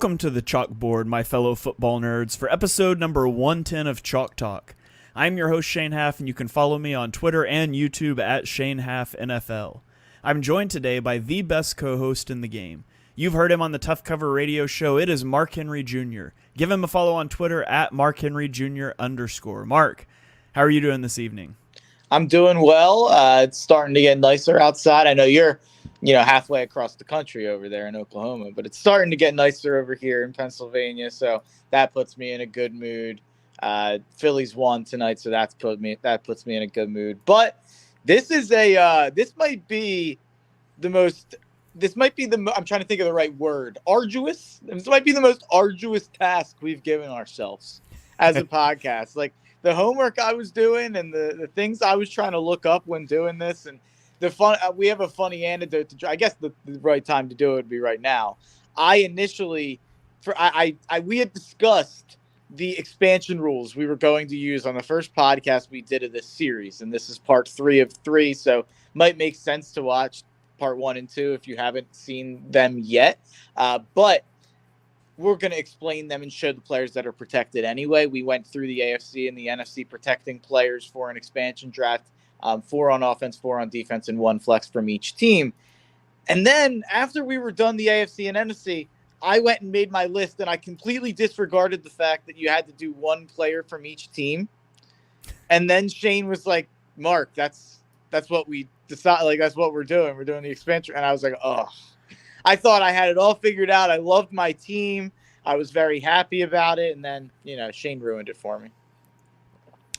Welcome to the chalkboard, my fellow football nerds, for episode number 110 of Chalk Talk. I'm your host, Shane Haff, and you can follow me on Twitter and YouTube at Shane Haff NFL. I'm joined today by the best co-host in the game. You've heard him on the Tough Cover radio show. It is Mark Henry Jr. Give him a follow on Twitter at MarkHenryJr_. Mark, how are you doing this evening? I'm doing well. It's starting to get nicer outside. I know you're halfway across the country over there in Oklahoma, but it's starting to get nicer over here in Pennsylvania. So that puts me in a good mood. Phillies won tonight, so that puts me in a good mood. But this is this might be the I'm trying to think of the right word. Arduous. This might be the most arduous task we've given ourselves as a podcast. Like the homework I was doing and the things I was trying to look up when doing this, and we have a funny anecdote I guess the right time to do it would be right now. We had discussed the expansion rules we were going to use on the first podcast we did of this series, and this is part 3 of 3, so might make sense to watch part 1 and 2 if you haven't seen them yet. But we're going to explain them and show the players that are protected anyway. We went through the AFC and the NFC protecting players for an expansion draft. 4 on offense, 4 on defense, and 1 flex from each team. And then after we were done the AFC and NFC, I went and made my list, and I completely disregarded the fact that you had to do 1 player from each team. And then Shane was like, "Mark, that's what we decided. Like that's what we're doing. We're doing the expansion." And I was like, "Oh." I thought I had it all figured out. I loved my team. I was very happy about it, and then Shane ruined it for me.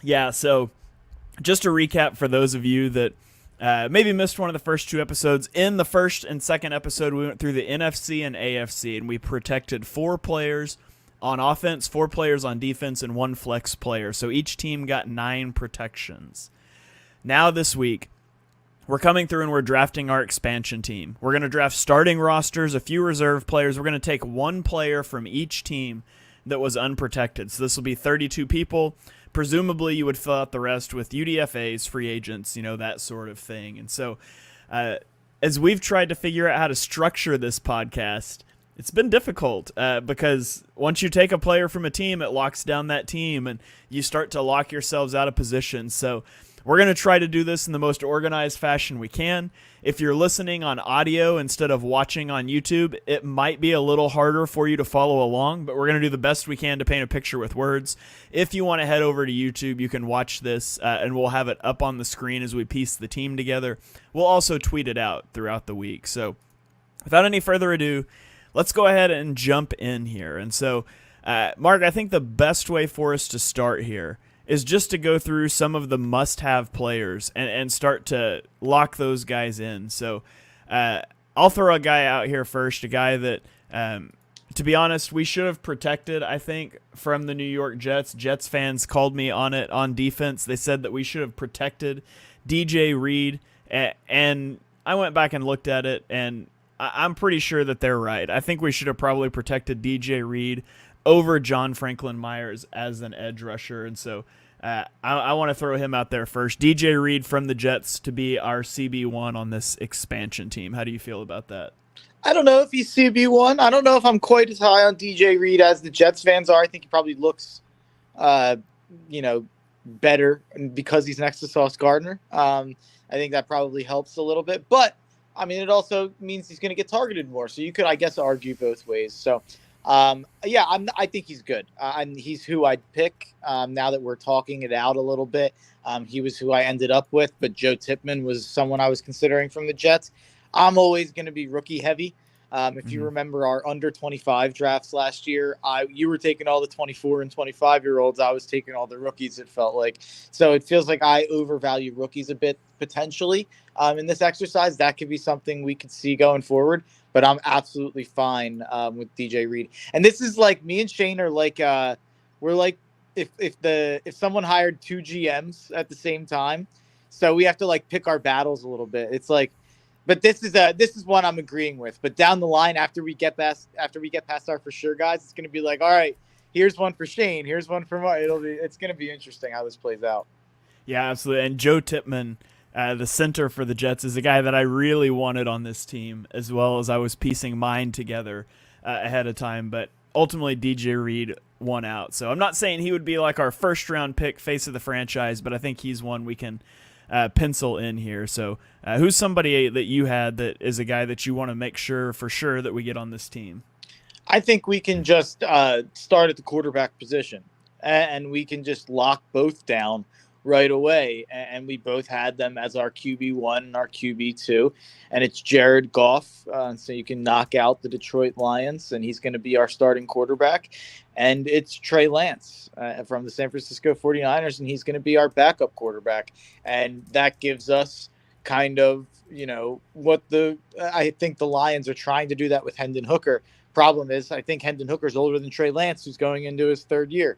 Yeah. So, just to recap for those of you that maybe missed one of the first 2 episodes, in the first and second episode, we went through the NFC and AFC, and we protected 4 players on offense, 4 players on defense, and 1 flex player. So each team got 9 protections. Now this week, we're coming through and we're drafting our expansion team. We're going to draft starting rosters, a few reserve players. We're going to take 1 player from each team that was unprotected. So this will be 32 people. Presumably, you would fill out the rest with UDFAs, free agents, that sort of thing. And so, as we've tried to figure out how to structure this podcast, it's been difficult because once you take a player from a team, it locks down that team, and you start to lock yourselves out of position. So we're going to try to do this in the most organized fashion we can. If you're listening on audio instead of watching on YouTube, it might be a little harder for you to follow along, but we're going to do the best we can to paint a picture with words. If you want to head over to YouTube, you can watch this, and we'll have it up on the screen as we piece the team together. We'll also tweet it out throughout the week. So without any further ado, let's go ahead and jump in here. And so, Mark, I think the best way for us to start here is just to go through some of the must-have players and start to lock those guys in. So I'll throw a guy out here first, a guy that, to be honest, we should have protected, I think, from the New York Jets. Jets fans called me on it on defense. They said that we should have protected DJ Reed, and I went back and looked at it, and I'm pretty sure that they're right. I think we should have probably protected DJ Reed over John Franklin Myers as an edge rusher. And so I want to throw him out there first. DJ Reed from the Jets to be our CB1 on this expansion team. How do you feel about that? I don't know if he's CB1. I don't know if I'm quite as high on DJ Reed as the Jets fans are. I think he probably looks, better because he's next to Sauce Gardner. I think that probably helps a little bit. But, I mean, it also means he's going to get targeted more. So you could, I guess, argue both ways. So, I think he's good. He's who I'd pick now that we're talking it out a little bit. He was who I ended up with, but Joe Tippmann was someone I was considering from the Jets. I'm always going to be rookie heavy. If you remember our under 25 drafts last year, you were taking all the 24 and 25-year-olds. I was taking all the rookies, it felt like. So it feels like I overvalue rookies a bit potentially in this exercise. That could be something we could see going forward. But I'm absolutely fine with DJ Reed. And this is like me and Shane are like we're like if someone hired 2 GMs at the same time, so we have to like pick our battles a little bit. It's like, but this is one I'm agreeing with. But down the line, after we get past our for sure guys, it's gonna be like, all right, here's one for Shane, here's one for Mark. It's gonna be interesting how this plays out. Yeah, absolutely. And Joe Tippmann, the center for the Jets, is a guy that I really wanted on this team, as well as I was piecing mine together ahead of time. But ultimately DJ Reed won out. So I'm not saying he would be like our first round pick, face of the franchise, but I think he's one we can pencil in here. So who's somebody that you had that is a guy that you want to make sure for sure that we get on this team? I think we can just start at the quarterback position, and we can just lock both down right away. And we both had them as our QB1 and our QB2, and it's Jared Goff. So you can knock out the Detroit Lions, and he's going to be our starting quarterback. And it's Trey Lance from the San Francisco 49ers, and he's going to be our backup quarterback. And that gives us kind of, what I think the Lions are trying to do that with Hendon Hooker. Problem is, I think Hendon Hooker's older than Trey Lance, who's going into his third year.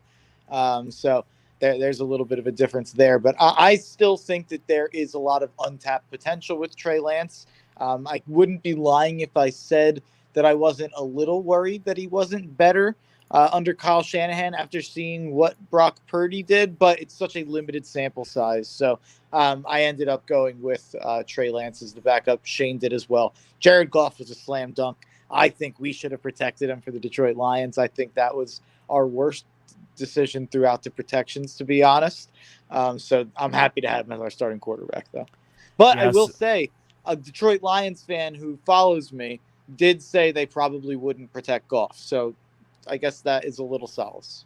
So there's a little bit of a difference there. But I still think that there is a lot of untapped potential with Trey Lance. I wouldn't be lying if I said that I wasn't a little worried that he wasn't better under Kyle Shanahan after seeing what Brock Purdy did, but it's such a limited sample size. So I ended up going with Trey Lance as the backup. Shane did as well. Jared Goff was a slam dunk. I think we should have protected him for the Detroit Lions. I think that was our worst decision throughout the protections, to be honest. So I'm happy to have him as our starting quarterback, though. But yes. I will say, a Detroit Lions fan who follows me did say they probably wouldn't protect Goff. So I guess that is a little solace.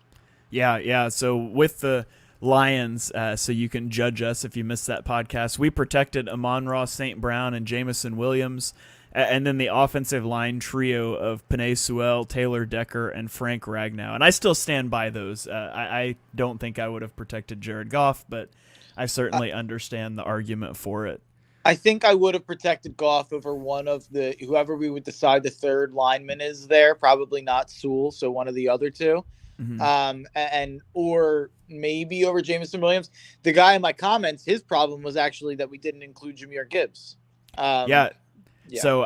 Yeah. So with the Lions, so you can judge us if you missed that podcast, we protected Amon-Ra St. Brown and Jamison Williams. And then the offensive line trio of Penei Sewell, Taylor Decker, and Frank Ragnow. And I still stand by those. I don't think I would have protected Jared Goff, but I certainly understand the argument for it. I think I would have protected Goff over one of whoever we would decide the third lineman is there. Probably not Sewell, so one of the other two. Mm-hmm. Or maybe over Jamison Williams. The guy in my comments, his problem was actually that we didn't include Jahmyr Gibbs. Yeah. So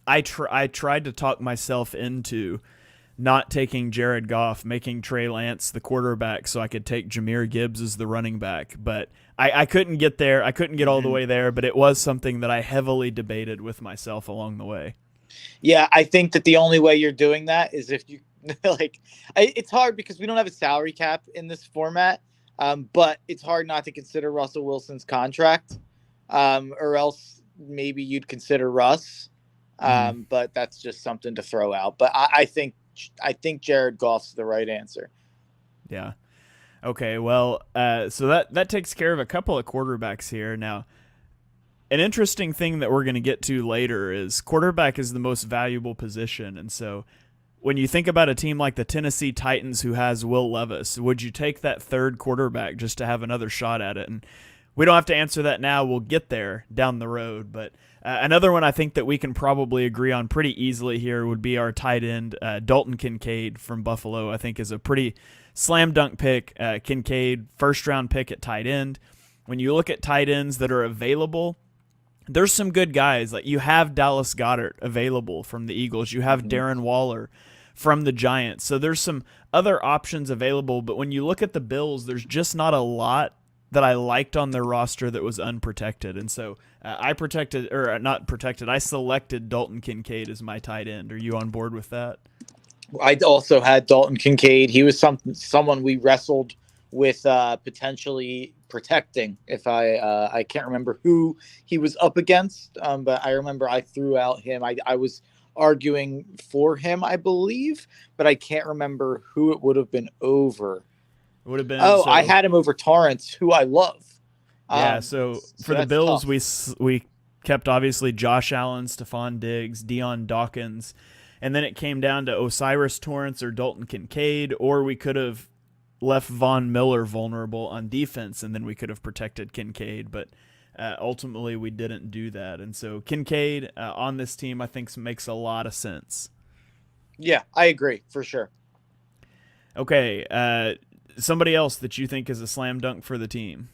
I tried to talk myself into not taking Jared Goff, making Trey Lance the quarterback so I could take Jahmyr Gibbs as the running back. But I couldn't get there. I couldn't get all the way there, but it was something that I heavily debated with myself along the way. Yeah, I think that the only way you're doing that is if you it's hard because we don't have a salary cap in this format, but it's hard not to consider Russell Wilson's contract, or else maybe you'd consider Russ, but that's just something to throw out. But I think Jared Goff's the right answer. Yeah. Okay. Well, so that takes care of a couple of quarterbacks here. Now, an interesting thing that we're going to get to later is quarterback is the most valuable position, and so when you think about a team like the Tennessee Titans who has Will Levis, would you take that third quarterback just to have another shot at it? And we don't have to answer that now. We'll get there down the road. But another one I think that we can probably agree on pretty easily here would be our tight end, Dalton Kincaid from Buffalo, I think is a pretty slam dunk pick. Kincaid, first-round pick at tight end. When you look at tight ends that are available, there's some good guys. Like you have Dallas Goedert available from the Eagles. You have Darren Waller from the Giants. So there's some other options available. But when you look at the Bills, there's just not a lot that I liked on their roster that was unprotected. And so I selected Dalton Kincaid as my tight end. Are you on board with that? I also had Dalton Kincaid. He was someone we wrestled with potentially protecting. If I can't remember who he was up against, but I remember I threw out him. I was arguing for him, I believe, but I can't remember who it would have been over. Would have been. I had him over Torrance, who I love. Yeah. So for the Bills, we kept obviously Josh Allen, Stephon Diggs, Deion Dawkins, and then it came down to Osiris Torrance or Dalton Kincaid, or we could have left Von Miller vulnerable on defense, and then we could have protected Kincaid. But ultimately, we didn't do that, and so Kincaid on this team, I think, makes a lot of sense. Yeah, I agree for sure. Okay. Somebody else that you think is a slam dunk for the team?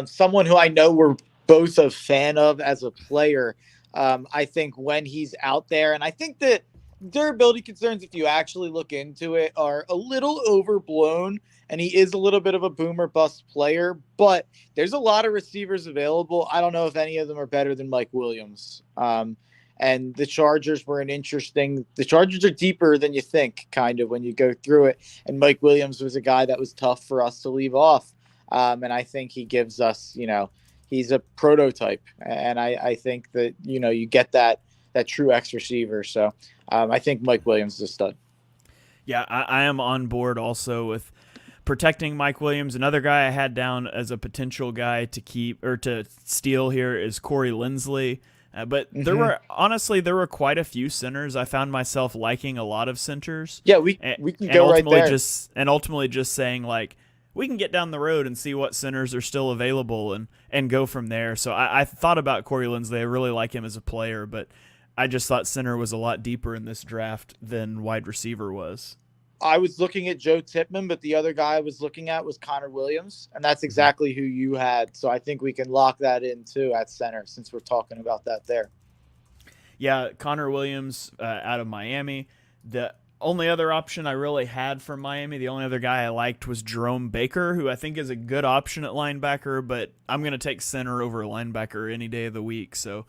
Someone who I know we're both a fan of as a player. I think when he's out there, and I think that durability concerns, if you actually look into it, are a little overblown, and he is a little bit of a boomer bust player, but there's a lot of receivers available. I don't know if any of them are better than Mike Williams. And the Chargers were an interesting. The Chargers are deeper than you think, kind of when you go through it. And Mike Williams was a guy that was tough for us to leave off. And I think he gives us, he's a prototype, and I think that you get that true X receiver. So I think Mike Williams is a stud. Yeah, I am on board also with protecting Mike Williams. Another guy I had down as a potential guy to keep or to steal here is Corey Linsley. But there were quite a few centers. I found myself liking a lot of centers. Yeah, we can go right there. Ultimately just saying like we can get down the road and see what centers are still available and go from there. So I thought about Corey Linsley. I really like him as a player, but I just thought center was a lot deeper in this draft than wide receiver was. I was looking at Joe Tipman, but the other guy I was looking at was Connor Williams, and that's exactly who you had. So I think we can lock that in too at center since we're talking about that there. Yeah, Connor Williams out of Miami. The only other option I really had from Miami, the only other guy I liked was Jerome Baker, who I think is a good option at linebacker, but I'm going to take center over linebacker any day of the week. So,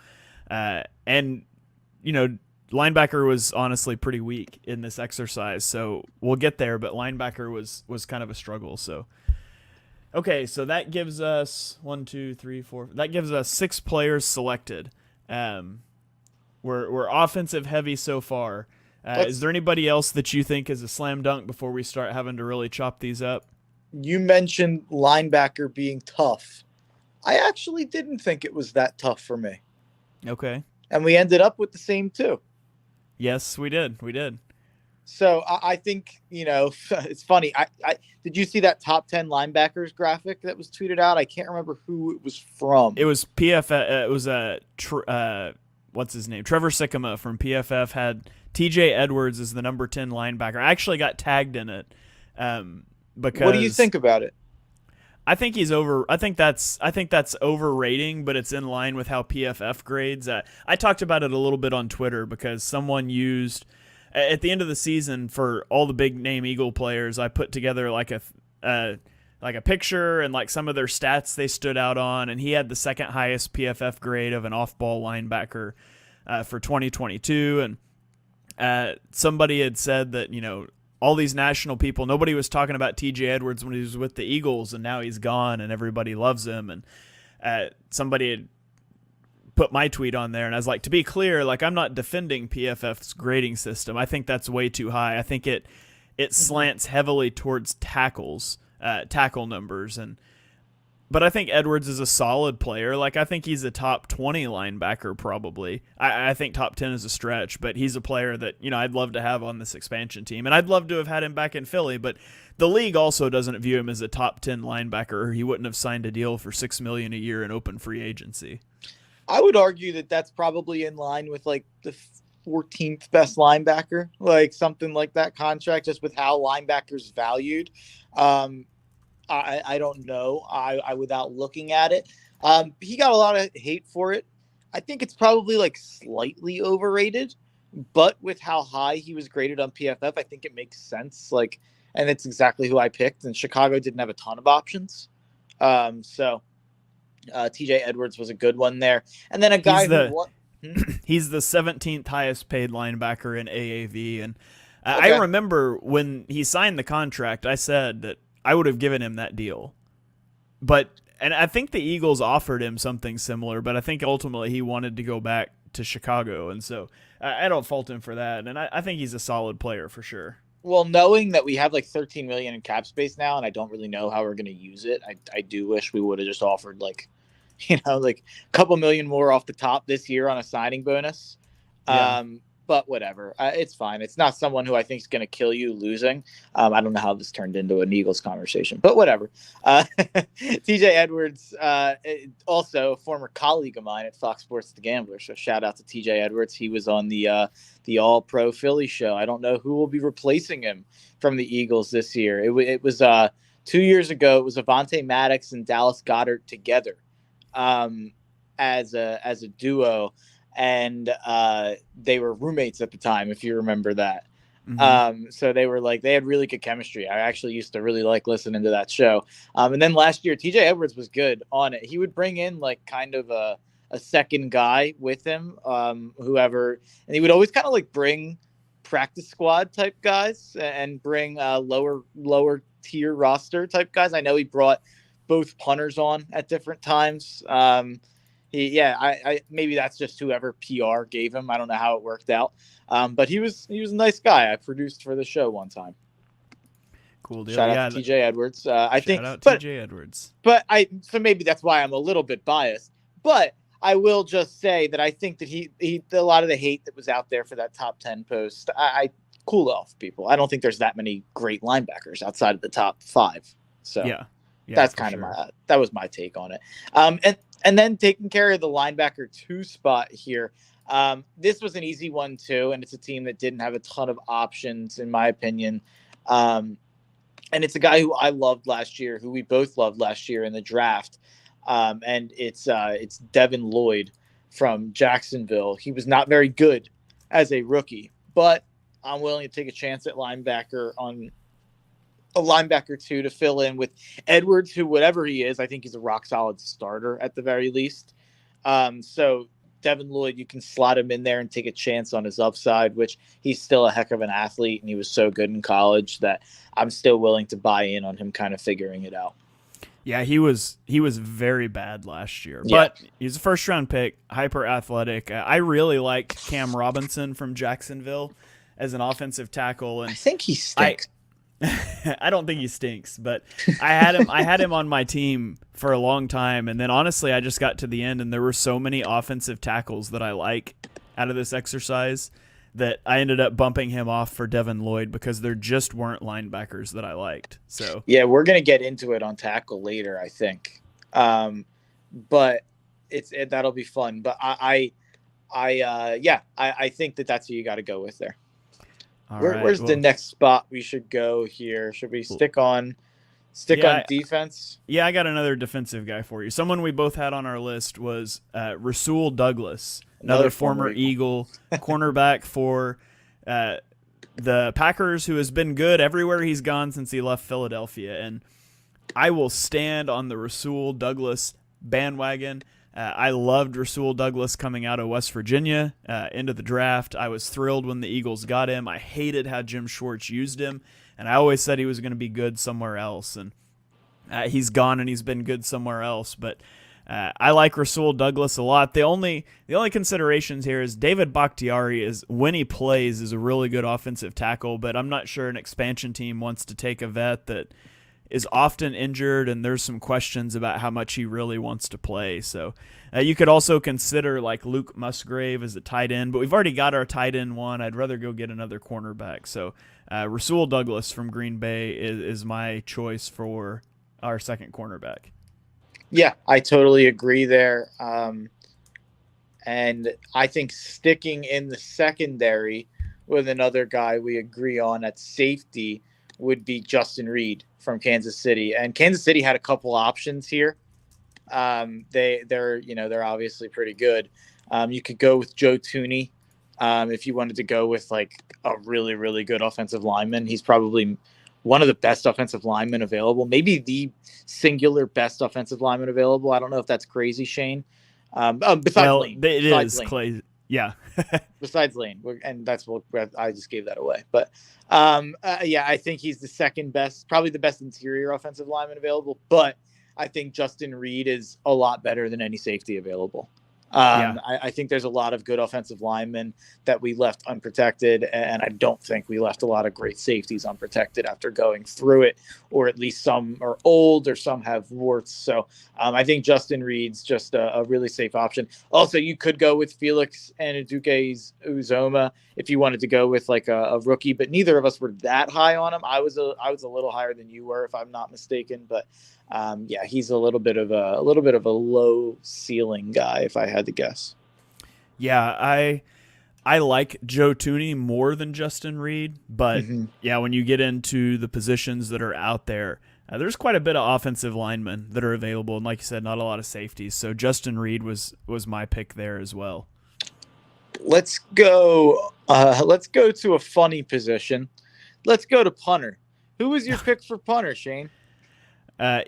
linebacker was honestly pretty weak in this exercise, so we'll get there, but linebacker was kind of a struggle. So, okay, so that gives us 1, 2, 3, 4. That gives us 6 players selected. We're offensive heavy so far. Is there anybody else that you think is a slam dunk before we start having to really chop these up? You mentioned linebacker being tough. I actually didn't think it was that tough for me. Okay. And we ended up with the same two. Yes, we did. So I think, it's funny. I did you see that top 10 linebackers graphic that was tweeted out? I can't remember who it was from. It was PFF. It was what's his name? Trevor Sikkema from PFF had TJ Edwards as the number 10 linebacker. I actually got tagged in it because. What do you think about it? I think he's over. I think that's overrating, but it's in line with how PFF grades. I talked about it a little bit on Twitter because someone used at the end of the season for all the big name Eagle players. I put together like a picture and like some of their stats they stood out on, and he had the second highest PFF grade of an off-ball linebacker for 2022. And somebody had said that all these national people, nobody was talking about TJ Edwards when he was with the Eagles, and now he's gone and everybody loves him. And somebody had put my tweet on there, and I was like, to be clear, like I'm not defending PFF's grading system. I think that's way too high. I think it slants heavily towards tackle numbers, but I think Edwards is a solid player. Like I think he's a top 20 linebacker probably. I think top 10 is a stretch, but he's a player that I'd love to have on this expansion team, and I'd love to have had him back in Philly. But the league also doesn't view him as a top 10 linebacker, or he wouldn't have signed a deal for $6 million a year in open free agency. I would argue that that's probably in line with like the 14th best linebacker, like something like that contract, just with how linebackers valued. I don't know. I without looking at it, he got a lot of hate for it. I think it's probably like slightly overrated, but with how high he was graded on PFF, I think it makes sense. Like, and it's exactly who I picked. And Chicago didn't have a ton of options, so TJ Edwards was a good one there. And then a guy he's the 17th highest paid linebacker in AAV, and Okay. I remember when he signed the contract, I said that I would have given him that deal. And I think the Eagles offered him something similar, but I think ultimately he wanted to go back to Chicago. And so I don't fault him for that. And I think he's a solid player for sure. Well, knowing that we have like 13 million in cap space now, and I don't really know how we're going to use it, I do wish we would have just offered like a couple million more off the top this year on a signing bonus. Yeah. But whatever. It's fine. It's not someone who I think is going to kill you losing. I don't know how this turned into an Eagles conversation, but whatever. TJ Edwards, also a former colleague of mine at Fox Sports The Gambler. So shout out to TJ Edwards. He was on the All-Pro Philly show. I don't know who will be replacing him from the Eagles this year. It was 2 years ago. It was Avonte Maddox and Dallas Goedert together as a duo. And they were roommates at the time, if you remember that. Mm-hmm. So they had really good chemistry. I actually used to really like listening to that show. And then last year, TJ Edwards was good on it. He would bring in like kind of a a second guy with him, whoever, and he would always kind of like bring practice squad type guys and bring lower tier roster type guys. I know he brought both punters on at different times. I maybe that's just whoever PR gave him. I don't know how it worked out. But he was a nice guy. I produced for the show one time. Cool deal. Shout out Yeah, to TJ Edwards. I think, shout out but TJ Edwards. so maybe that's why I'm a little bit biased. But I will just say that I think that he a lot of the hate that was out there for that top 10 post, I cool off people. I don't think there's that many great linebackers outside of the top 5. So Yeah, that's kind of that was my take on it. And then taking care of the linebacker 2 spot here. This was an easy one too, and it's a team that didn't have a ton of options in my opinion. And it's a guy who I loved last year, who we both loved last year in the draft. And it's Devin Lloyd from Jacksonville. He was not very good as a rookie, but I'm willing to take a chance at linebacker on a linebacker 2 to fill in with Edwards, who whatever he is, I think he's a rock solid starter at the very least. So Devin Lloyd, you can slot him in there and take a chance on his upside, which he's still a heck of an athlete, and he was so good in college that I'm still willing to buy in on him kind of figuring it out. Yeah, he was very bad last year, Yeah. but he's a first round pick, hyper athletic. I really like Cam Robinson from Jacksonville as an offensive tackle, and I think he stinks. I don't think he stinks, but I had him on my team for a long time, and then honestly I just got to the end and there were so many offensive tackles that I like out of this exercise that I ended up bumping him off for Devin Lloyd because there just weren't linebackers that I liked. So yeah, we're gonna get into it on tackle later, I think. But that'll be fun. But I think that's who you got to go with there. Where's the next spot we should go here? Should we stick on defense? Yeah, I got another defensive guy for you. Someone we both had on our list was Rasul Douglas, another former Eagle cornerback for the Packers, who has been good everywhere he's gone since he left Philadelphia. And I will stand on the Rasul Douglas bandwagon. I loved Rasul Douglas coming out of West Virginia into the draft. I was thrilled when the Eagles got him. I hated how Jim Schwartz used him, and I always said he was going to be good somewhere else. And he's gone, and he's been good somewhere else. But I like Rasul Douglas a lot. The only considerations here is David Bakhtiari is, when he plays, is a really good offensive tackle, but I'm not sure an expansion team wants to take a vet that is often injured, and there's some questions about how much he really wants to play. So you could also consider like Luke Musgrave as a tight end, but we've already got our tight end one. I'd rather go get another cornerback. So Rasul Douglas from Green Bay is my choice for our second cornerback. Yeah, I totally agree there. And I think sticking in the secondary with another guy we agree on at safety would be Justin Reed from Kansas City. And Kansas City had a couple options here. They're obviously pretty good. You could go with Joe Tooney if you wanted to go with like a really, really good offensive lineman. He's probably one of the best offensive linemen available, maybe the singular best offensive lineman available. I don't know if that's crazy, Shane. Besides Lane. It is Clay. Yeah. Besides Lane, and that's what I just gave that away. But I think he's the second best, probably the best interior offensive lineman available. But I think Justin Reed is a lot better than any safety available. I think there's a lot of good offensive linemen that we left unprotected, and I don't think we left a lot of great safeties unprotected after going through it, or at least some are old or some have warts. So I think Justin Reed's just a really safe option. Also, you could go with Felix Anudike-Uzomah if you wanted to go with like a rookie, but neither of us were that high on him. I was a little higher than you were, if I'm not mistaken, but he's a little bit of a low ceiling guy, if I had to guess. Yeah, I like Joe Tooney more than Justin Reed, but when you get into the positions that are out there, there's quite a bit of offensive linemen that are available, and like you said, not a lot of safeties. So Justin Reed was my pick there as well. Let's go to a funny position. Let's go to punter. Who was your pick for punter, Shane?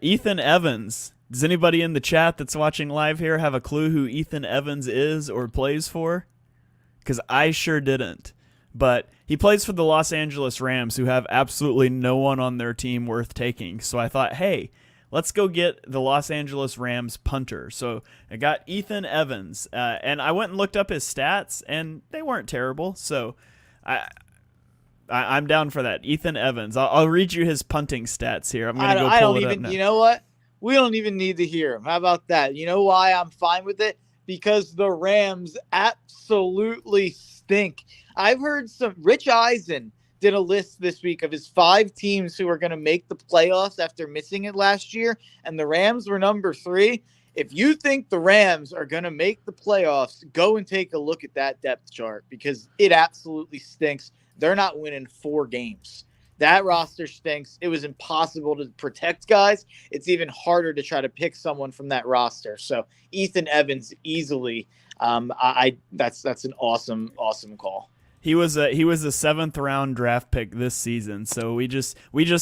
Ethan Evans Does anybody in the chat that's watching live here have a clue who Ethan Evans is or plays for? Because I sure didn't. But he plays for the Los Angeles Rams, who have absolutely no one on their team worth taking. So I thought, hey, let's go get the Los Angeles Rams punter. So I got Ethan Evans, and I went and looked up his stats, and they weren't terrible. So I'm down for that. Ethan Evans. I'll read you his punting stats here. I'm going to go I pull don't it up even, now. you know what? We don't even need to hear him. How about that? You know why I'm fine with it? Because the Rams absolutely stink. I've heard Rich Eisen did a list this week of his 5 teams who are going to make the playoffs after missing it last year, and the Rams were number 3. If you think the Rams are going to make the playoffs, go and take a look at that depth chart because it absolutely stinks. They're not winning 4 games. That roster stinks. It was impossible to protect guys. It's even harder to try to pick someone from that roster. So Ethan Evans easily, that's an awesome call. He was a 7th round draft pick this season. So we just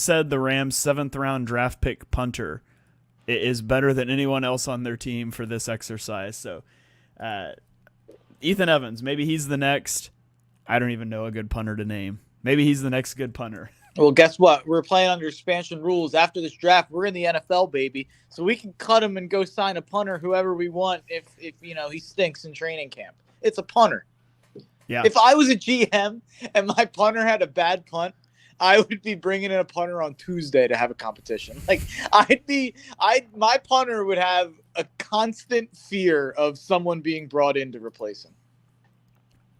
said the Rams 7th round draft pick punter is better than anyone else on their team for this exercise. So Ethan Evans, maybe he's the next. I don't even know a good punter to name. Maybe he's the next good punter. Well, guess what? We're playing under expansion rules. After this draft, we're in the NFL, baby. So we can cut him and go sign a punter, whoever we want, if he stinks in training camp. It's a punter. Yeah. If I was a GM and my punter had a bad punt, I would be bringing in a punter on Tuesday to have a competition. Like my punter would have a constant fear of someone being brought in to replace him.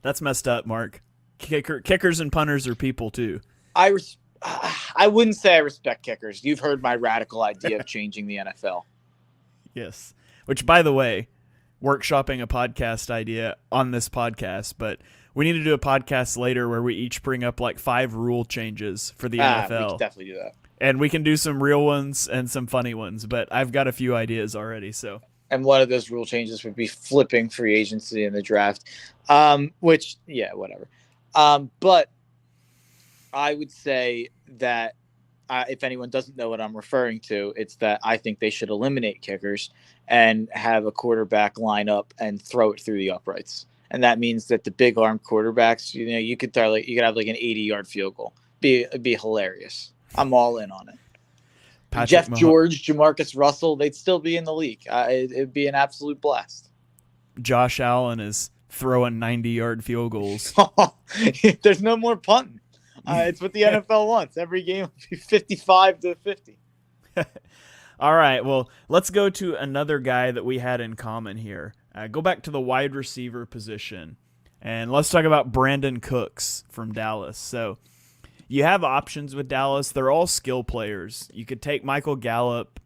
That's messed up, Mark. Kickers and punters are people too. I wouldn't say I respect kickers. You've heard my radical idea of changing the NFL. Yes. Which, by the way, workshopping a podcast idea on this podcast, but we need to do a podcast later where we each bring up like 5 rule changes for the NFL. We can definitely do that. And we can do some real ones and some funny ones, but I've got a few ideas already. So. And one of those rule changes would be flipping free agency in the draft, which, yeah, whatever. But I would say that if anyone doesn't know what I'm referring to, it's that I think they should eliminate kickers and have a quarterback line up and throw it through the uprights. And that means that the big arm quarterbacks, you could have like an 80-yard field goal. It'd be hilarious. I'm all in on it. Jeff George, Jamarcus Russell, they'd still be in the league. It'd be an absolute blast. Josh Allen is throwing 90-yard field goals. There's no more punting. It's what the NFL wants. Every game will be 55-50. All right, well, let's go to another guy that we had in common here. Go back to the wide receiver position, and let's talk about Brandon Cooks from Dallas. So you have options with Dallas. They're all skill players. You could take Michael Gallup,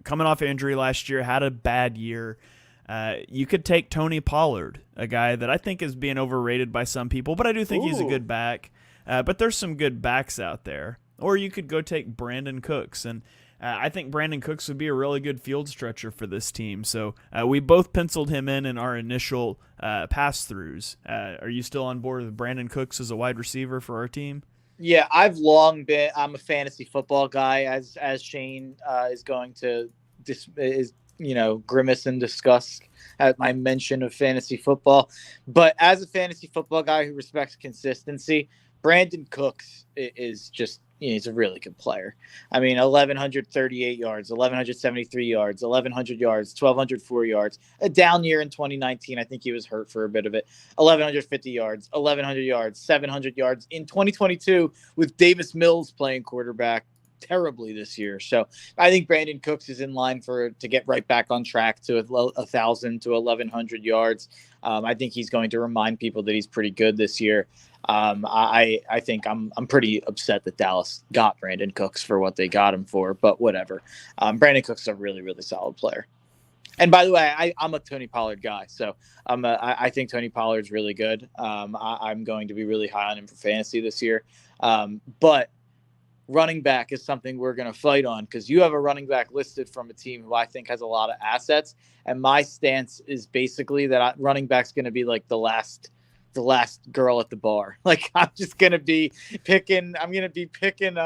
coming off injury last year, had a bad year. You could take Tony Pollard, a guy that I think is being overrated by some people, but I do think he's a good back. But there's some good backs out there. Or you could go take Brandon Cooks, and I think Brandon Cooks would be a really good field stretcher for this team. So we both penciled him in our initial pass-throughs. Are you still on board with Brandon Cooks as a wide receiver for our team? Yeah, I've long been. I'm a fantasy football guy, as Shane is going to grimace and discuss at my mention of fantasy football. But as a fantasy football guy who respects consistency, Brandon Cooks is just, he's a really good player. I mean, 1,138 yards, 1,173 yards, 1,100 yards, 1,204 yards. A down year in 2019. I think he was hurt for a bit of it. 1,150 yards, 1,100 yards, 700 yards. In 2022, with Davis Mills playing quarterback terribly this year. So I think Brandon Cooks is in line to get right back on track to 1,000 to 1,100 yards. I think he's going to remind people that he's pretty good this year. I think I'm pretty upset that Dallas got Brandon Cooks for what they got him for, but whatever. Brandon Cooks is a really, really solid player. And by the way, I'm a Tony Pollard guy, so I think Tony Pollard's really good. I'm going to be really high on him for fantasy this year. But running back is something we're going to fight on because you have a running back listed from a team who I think has a lot of assets. And my stance is basically that running back's going to be like the last girl at the bar. Like I'm just going to be picking. I'm going to be picking.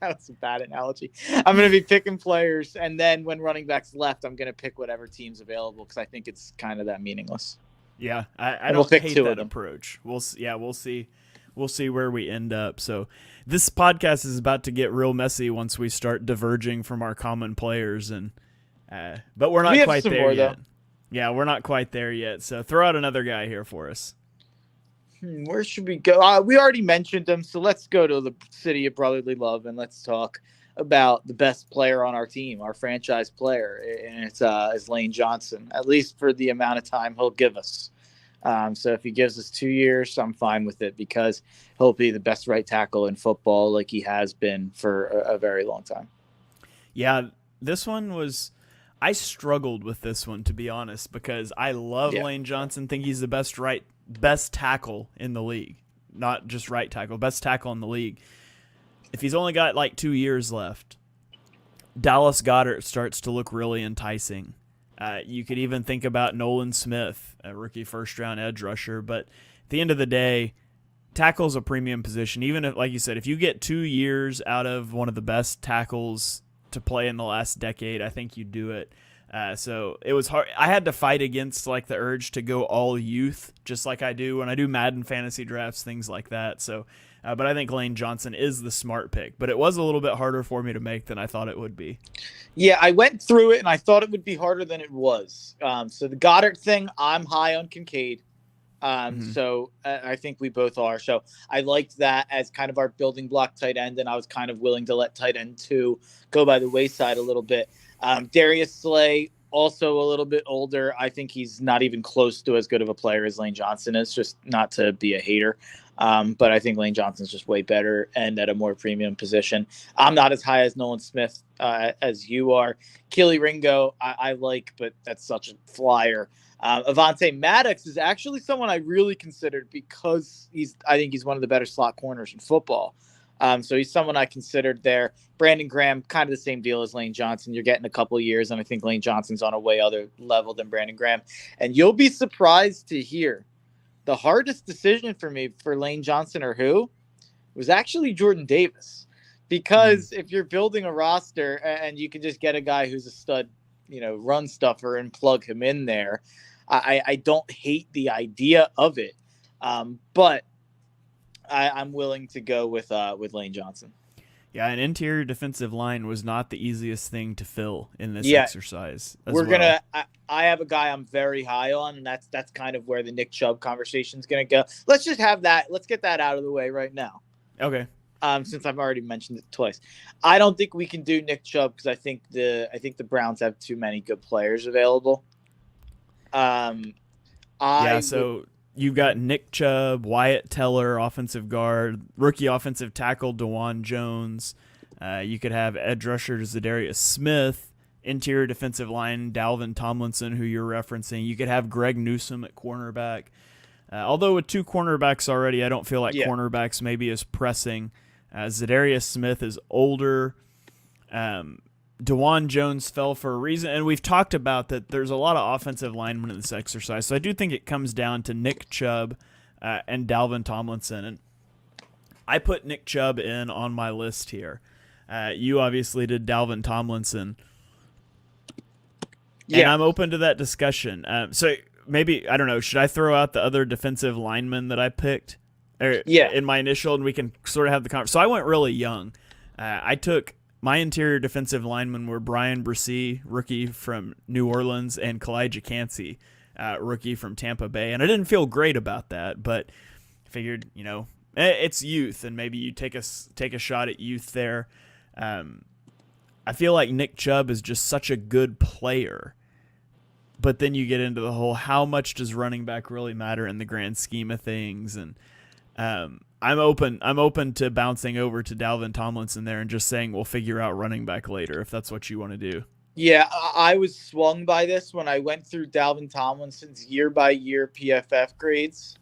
That was a bad analogy. I'm going to be picking players, and then when running backs left, I'm going to pick whatever team's available because I think it's kind of that meaningless. Yeah, I And we'll don't pick hate two of that them. approach. Yeah, we'll see where we end up. So this podcast is about to get real messy once we start diverging from our common players, and but we're We not have quite some there more though. yet. Yeah, we're not quite there yet. So throw out another guy here for us. Where should we go? We already mentioned them, so let's go to the city of brotherly love and let's talk about the best player on our team, our franchise player, and it's Lane Johnson. At least for the amount of time he'll give us. So if he gives us 2 years, I'm fine with it because he'll be the best right tackle in football, like he has been for a very long time. Yeah, this one was. I struggled with this one, to be honest, because I love Yeah. Lane Johnson. Think he's the best tackle in the league, not just right tackle, best tackle in the league. If he's only got like 2 years left, Dallas Goedert starts to look really enticing. You could even think about Nolan Smith, a rookie first-round edge rusher. But at the end of the day, tackle's a premium position. Even if, like you said, if you get 2 years out of one of the best tackles to play in the last decade, I think you do it. So it was hard. I had to fight against like the urge to go all youth, just like I do when I do Madden fantasy drafts, things like that. So, but I think Lane Johnson is the smart pick. But it was a little bit harder for me to make than I thought it would be. Yeah, I went through it and I thought it would be harder than it was. So the Goddard thing, I'm high on Kincaid. So I think we both are. So I liked that as kind of our building block tight end, and I was kind of willing to let tight end 2 go by the wayside a little bit. Darius Slay, also a little bit older. I think he's not even close to as good of a player as Lane Johnson is, just not to be a hater. But I think Lane Johnson's just way better and at a more premium position. I'm not as high as Nolan Smith as you are. Keely Ringo, I like, but that's such a flyer. Avante Maddox is actually someone I really considered because I think he's one of the better slot corners in football. So he's someone I considered there. Brandon Graham, kind of the same deal as Lane Johnson. You're getting a couple of years, and I think Lane Johnson's on a way other level than Brandon Graham. And you'll be surprised to hear the hardest decision for me for Lane Johnson or who was actually Jordan Davis. Because if you're building a roster and you can just get a guy who's a stud, run stuffer and plug him in there, I don't hate the idea of it. But I'm willing to go with Lane Johnson. Yeah, an interior defensive line was not the easiest thing to fill in this exercise. I have a guy I'm very high on, and that's kind of where the Nick Chubb conversation is gonna go. Let's just have that. Let's get that out of the way right now. Okay. Since I've already mentioned it twice, I don't think we can do Nick Chubb because I think the Browns have too many good players available. So you've got Nick Chubb, Wyatt Teller, offensive guard, rookie offensive tackle DeJuan Jones. You could have edge rusher Zadarius Smith, interior defensive line Dalvin Tomlinson, who you're referencing. You could have Greg Newsome at cornerback. Although with 2 cornerbacks already, I don't feel like cornerbacks maybe as pressing. Zadarius Smith is older. DeJuan Jones fell for a reason, and we've talked about that there's a lot of offensive linemen in this exercise, so I do think it comes down to Nick Chubb and Dalvin Tomlinson, and I put Nick Chubb in on my list here. You obviously did Dalvin Tomlinson, and I'm open to that discussion. So maybe, I don't know, should I throw out the other defensive linemen that I picked in my initial, and we can sort of have the conversation? So I went really young. I took my interior defensive linemen were Brian Bresee, rookie from New Orleans, and Kalijah Cansey, rookie from Tampa Bay. And I didn't feel great about that, but figured, it's youth, and maybe you take a shot at youth there. I feel like Nick Chubb is just such a good player. But then you get into the whole, how much does running back really matter in the grand scheme of things? And I'm open to bouncing over to Dalvin Tomlinson there and just saying we'll figure out running back later if that's what you want to do. Yeah, I was swung by this when I went through Dalvin Tomlinson's year-by-year PFF grades.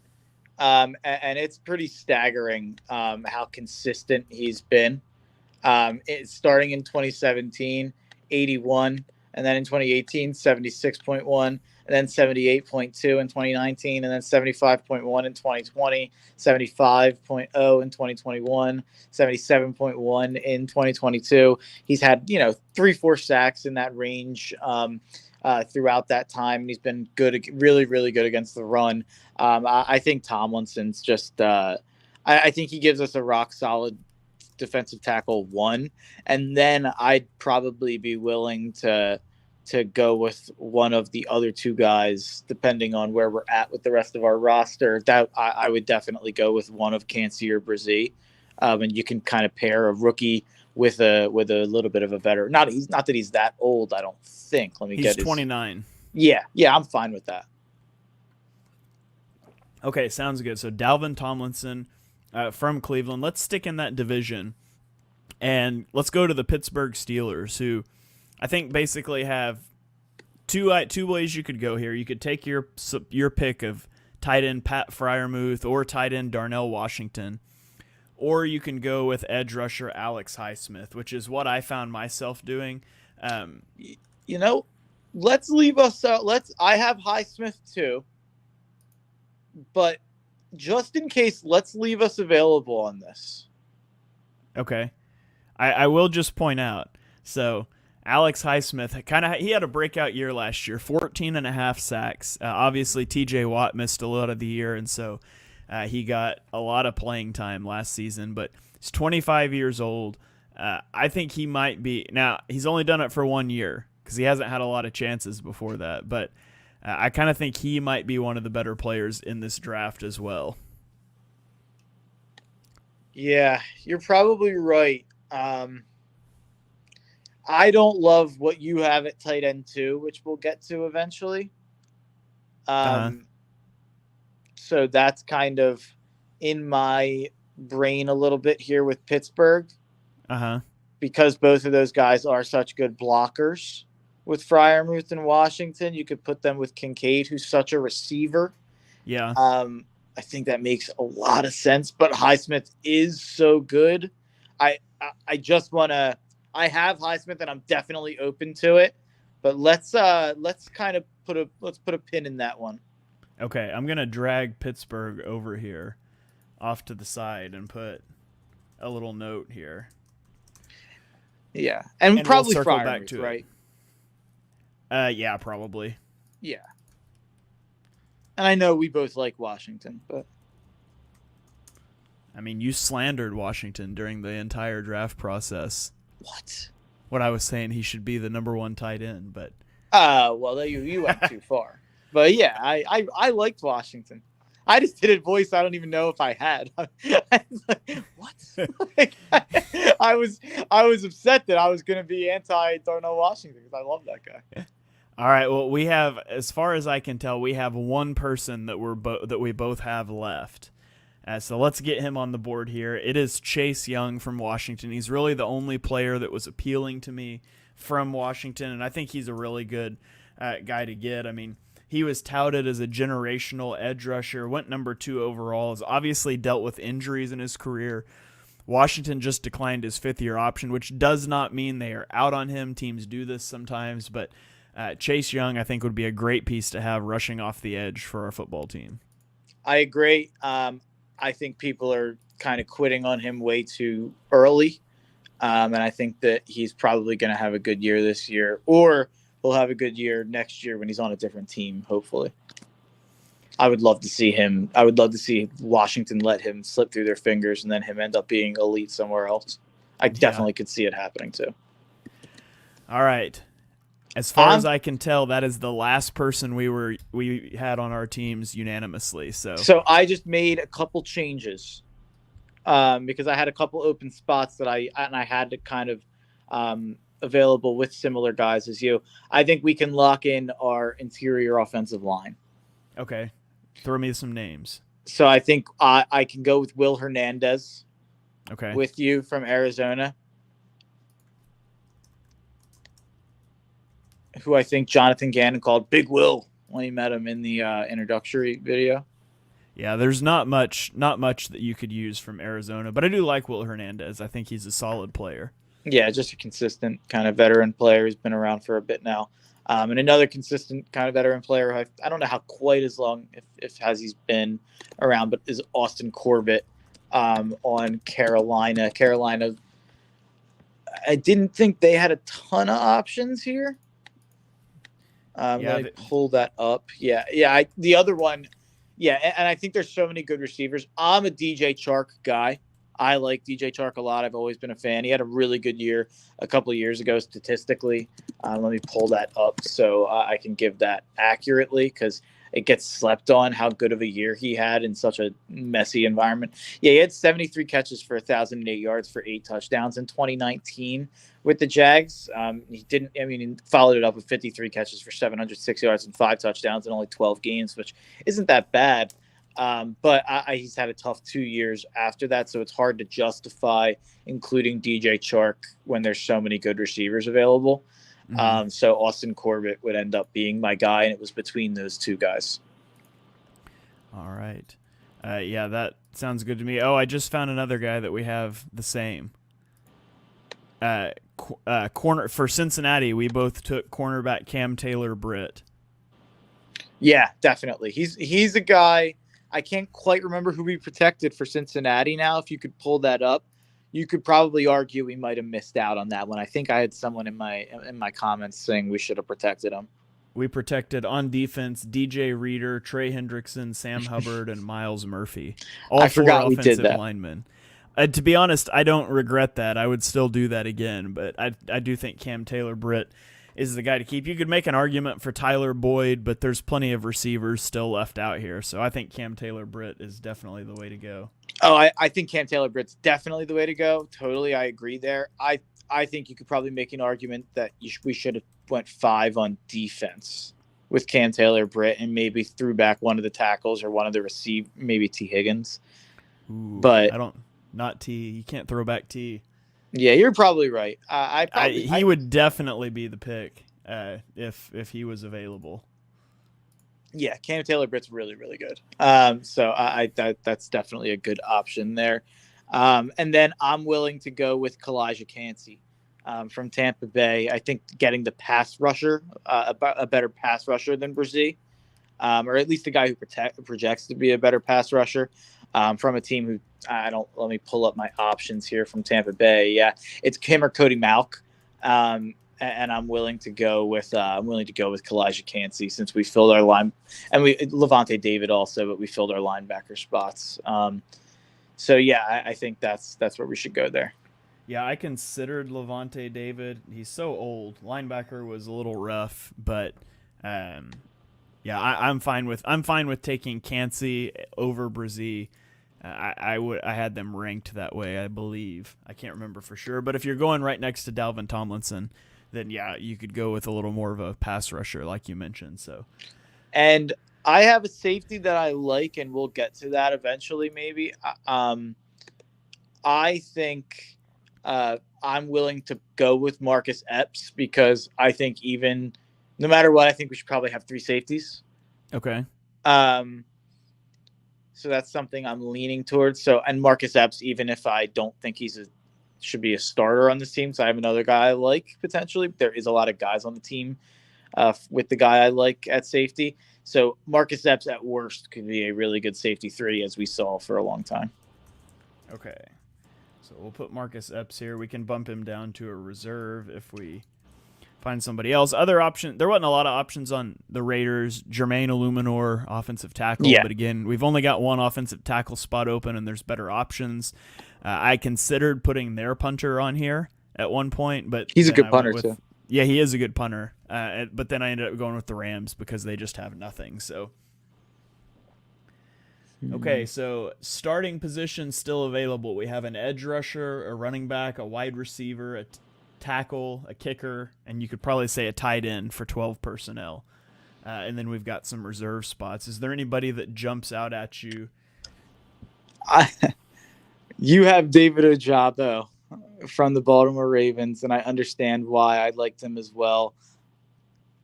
And it's pretty staggering how consistent he's been. Starting in 2017, 81, and then in 2018, 76.1, and then 78.2 in 2019, and then 75.1 in 2020, 75.0 in 2021, 77.1 in 2022. He's had, 3-4 sacks in that range throughout that time. And he's been good, really, really good against the run. I think Tomlinson's just, I think he gives us a rock solid defensive tackle 1, and then I'd probably be willing to go with one of the other 2 guys, depending on where we're at with the rest of our roster. That I would definitely go with one of Cansey or Brzee, and you can kind of pair a rookie with a little bit of a better. Not that he's that old, I don't think. Let me He's get 29. Yeah, I'm fine with that. Okay, sounds good. So Dalvin Tomlinson from Cleveland. Let's stick in that division, and let's go to the Pittsburgh Steelers, who I think basically have two ways you could go here. You could take your pick of tight end Pat Freiermuth or tight end Darnell Washington, or you can go with edge rusher Alex Highsmith, which is what I found myself doing. Let's leave us out. I have Highsmith too, but just in case, let's leave us available on this. Okay. I will just point out, so Alex Highsmith, he had a breakout year last year, 14.5 sacks. Obviously, TJ Watt missed a lot of the year, and so he got a lot of playing time last season, but he's 25 years old. I think he might be, now he's only done it for 1 year because he hasn't had a lot of chances before that, but I kind of think he might be one of the better players in this draft as well. Yeah, you're probably right. I don't love what you have at tight end too, which we'll get to eventually. So that's kind of in my brain a little bit here with Pittsburgh. Because both of those guys are such good blockers. With Freiermuth and Washington, you could put them with Kincaid, who's such a receiver. Yeah. I think that makes a lot of sense, but Highsmith is so good. I just want to. I have Highsmith, and I'm definitely open to it. But let's kind of put a pin in that one. Okay, I'm gonna drag Pittsburgh over here, off to the side, and put a little note here. Yeah, and probably we'll circle Freiermuth, back to right? Yeah, probably. Yeah. And I know we both like Washington, but I mean, you slandered Washington during the entire draft process. What? What I was saying, he should be the number 1 tight end, but well, you went too far. But yeah, I liked Washington. I just did a voice I don't even know if I had. I was like, what? I was upset that I was going to be anti Darnell Washington because I love that guy. All right. Well, we have, as far as I can tell, we have one person that we both have left. So let's get him on the board here. It is Chase Young from Washington. He's really the only player that was appealing to me from Washington, and I think he's a really good guy to get. I mean, he was touted as a generational edge rusher, went number 2 overall, has obviously dealt with injuries in his career. Washington just declined his 5th-year option, which does not mean they are out on him. Teams do this sometimes, but Chase Young, I think, would be a great piece to have rushing off the edge for our football team. I agree. I think people are kind of quitting on him way too early, and I think that he's probably going to have a good year this year, or he'll have a good year next year when he's on a different team, hopefully. I would love to see him. I would love to see Washington let him slip through their fingers and then him end up being elite somewhere else. I definitely could see it happening too. All right. As far as I can tell, that is the last person we had on our teams unanimously. So I just made a couple changes because I had a couple open spots that I had to kind of available with similar guys as you. I think we can lock in our interior offensive line. Okay, throw me some names. So I think I can go with Will Hernandez. Okay, with you from Arizona. Who I think Jonathan Gannon called Big Will when he met him in the introductory video. Yeah, there's not much that you could use from Arizona, but I do like Will Hernandez. I think he's a solid player. Yeah, just a consistent kind of veteran player who's been around for a bit now. And another consistent kind of veteran player, I don't know how quite as long if has he's been around, but is Austin Corbett on Carolina. Carolina, I didn't think they had a ton of options here. Yeah, Let me pull that up. Yeah. The other one, yeah, and I think there's so many good receivers. I'm a DJ Chark guy. I like DJ Chark a lot. I've always been a fan. He had a really good year a couple of years ago statistically. Let me pull that up so I can give that accurately because it gets slept on how good of a year he had in such a messy environment. Yeah, he had 73 catches for 1,008 yards for 8 touchdowns in 2019 with the Jags. He didn't. I mean, he followed it up with 53 catches for 706 yards and 5 touchdowns in only 12 games, which isn't that bad. But he's had a tough 2 years after that, so it's hard to justify including DJ Chark when there's so many good receivers available. So Austin Corbett would end up being my guy, and it was between those two guys. All right. Yeah, that sounds good to me. Oh, I just found another guy that we have the same. Corner for Cincinnati, we both took cornerback Cam Taylor-Britt. Yeah, definitely. He's a guy. I can't quite remember who we protected for Cincinnati now. If you could pull that up, you could probably argue we might have missed out on that one. I think I had someone in my comments saying we should have protected him. We protected on defense DJ Reader, Trey Hendrickson, Sam Hubbard, and Miles Murphy. All I four forgot we offensive did that. linemen. To be honest, I don't regret that. I would still do that again, but I do think Cam Taylor-Britt is the guy to keep. You could make an argument for Tyler Boyd, but there's plenty of receivers still left out here. So I think Cam Taylor-Britt is definitely the way to go. Oh, I think Cam Taylor-Britt's definitely the way to go. Totally, I agree there. I think you could probably make an argument that we should have went 5 on defense with Cam Taylor-Britt and maybe threw back one of the tackles or one of the maybe T. Higgins. Ooh, but not T. You can't throw back T. Yeah, you're probably right. He would definitely be the pick if he was available. Yeah, Cam Taylor-Britt's really, really good. So that's definitely a good option there. And then I'm willing to go with Kalijah Kancey from Tampa Bay. I think getting the pass rusher, a better pass rusher than Brzee, or at least a guy who projects to be a better pass rusher from a team who let me pull up my options here from Tampa Bay. Yeah, it's him or Cody Mauch. And I'm willing to go with Kalijah Kancey since we filled our line, and Levante David also, but we filled our linebacker spots. So yeah, I think that's where we should go there. Yeah, I considered Levante David. He's so old. Linebacker was a little rough, but yeah, I'm fine with taking Kancey over Brzee. I had them ranked that way, I believe. I can't remember for sure, but if you're going right next to Dalvin Tomlinson, then yeah, you could go with a little more of a pass rusher, like you mentioned. So, and I have a safety that I like, and we'll get to that eventually, maybe. I think I'm willing to go with Marcus Epps because I think even no matter what, I think we should probably have 3 safeties. Okay. So that's something I'm leaning towards. So, and Marcus Epps, even if I don't think should be a starter on this team, so I have another guy I like potentially. There is a lot of guys on the team with the guy I like at safety. So Marcus Epps at worst could be a really good safety 3, as we saw for a long time. Okay. So we'll put Marcus Epps here. We can bump him down to a reserve if we find somebody else. Other option, there wasn't a lot of options on the Raiders. Jermaine Illuminor, offensive tackle. Yeah. But again, we've only got one offensive tackle spot open, and there's better options. I considered putting their punter on here at one point, but he's a good punter too. Yeah, he is a good punter. But then I ended up going with the Rams because they just have nothing. So, okay, so starting positions still available. We have an edge rusher, a running back, a wide receiver, a tackle, a kicker, and you could probably say a tight end for 12 personnel. And then we've got some reserve spots. Is there anybody that jumps out at you? You have David Ojabo from the Baltimore Ravens, and I understand why. I liked him as well.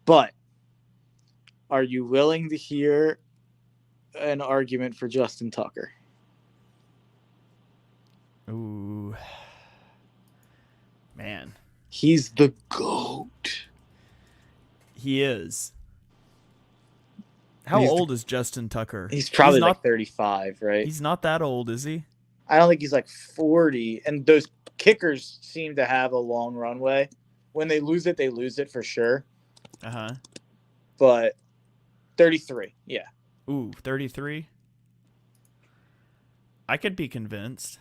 But are you willing to hear an argument for Justin Tucker? Ooh. Man. He's the GOAT. He is. How He's old is Justin Tucker? he's He's probably like not. 35, right? He's not that old, is he? I don't think he's like 40. And those kickers seem to have a long runway. When they lose it for sure. Uh huh. But 33, yeah. Ooh, 33. I could be convinced.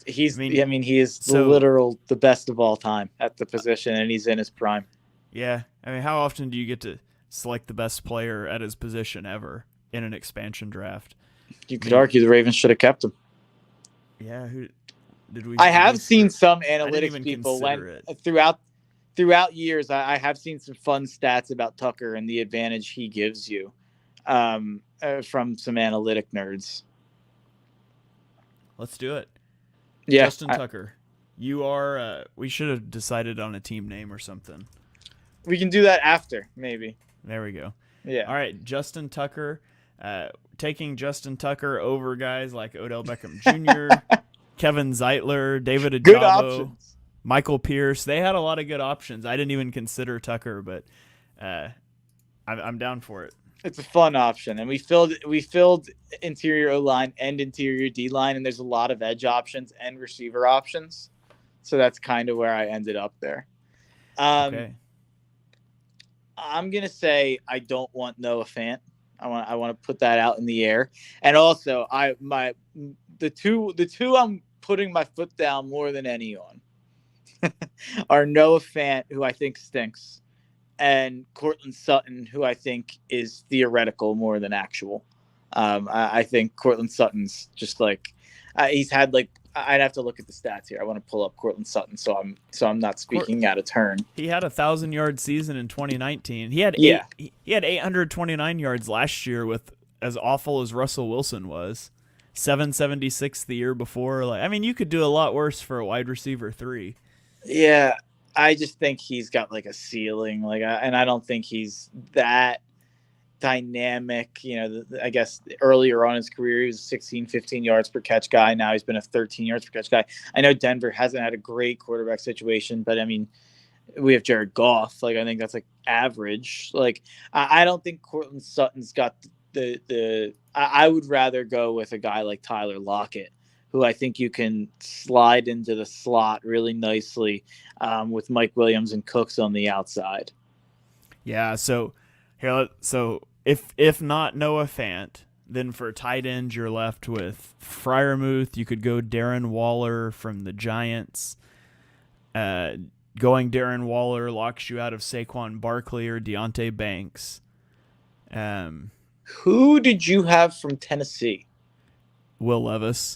I mean, he is the best of all time at the position, and he's in his prime. Yeah. I mean, how often do you get to select the best player at his position ever in an expansion draft? You could argue the Ravens should have kept him. Yeah. Who did we? I have seen some analytics even people throughout years. I have seen some fun stats about Tucker and the advantage he gives you from some analytic nerds. Let's do it. Yeah, Justin Tucker. You are. We should have decided on a team name or something. We can do that after, maybe. There we go. Yeah. All right, Justin Tucker. Taking Justin Tucker over guys like Odell Beckham Jr., Kevin Zeitler, David Ajabo, Good options. Michael Pierce. They had a lot of good options. I didn't even consider Tucker, but I'm down for it. It's a fun option, and we filled interior O line and interior D line, and there's a lot of edge options and receiver options, so that's kind of where I ended up there. Okay. I'm gonna say I don't want Noah Fant. I want to put that out in the air, and also the two I'm putting my foot down more than any on are Noah Fant, who I think stinks, and Cortland Sutton, who I think is theoretical more than actual. I think Cortland Sutton's just like he's had like I'd have to look at the stats here. I want to pull up Cortland Sutton, so I'm not speaking out of turn. He had a 1,000-yard season in 2019. He had 829 yards last year with as awful as Russell Wilson was. 776 the year before. Like, I mean, you could do a lot worse for a wide receiver 3. Yeah, I just think he's got like a ceiling, and I don't think he's that dynamic. You know, I guess earlier on in his career, he was 16, 15 yards per catch guy. Now he's been a 13 yards per catch guy. I know Denver hasn't had a great quarterback situation, but I mean, we have Jared Goff. Like, I think that's like average. Like, I don't think Cortland Sutton's got I would rather go with a guy like Tyler Lockett, who I think you can slide into the slot really nicely with Mike Williams and Cooks on the outside. Yeah, so if not Noah Fant, then for tight end you're left with Freiermuth. You could go Darren Waller from the Giants. Going Darren Waller locks you out of Saquon Barkley or Deontay Banks. Who did you have from Tennessee? Will Levis.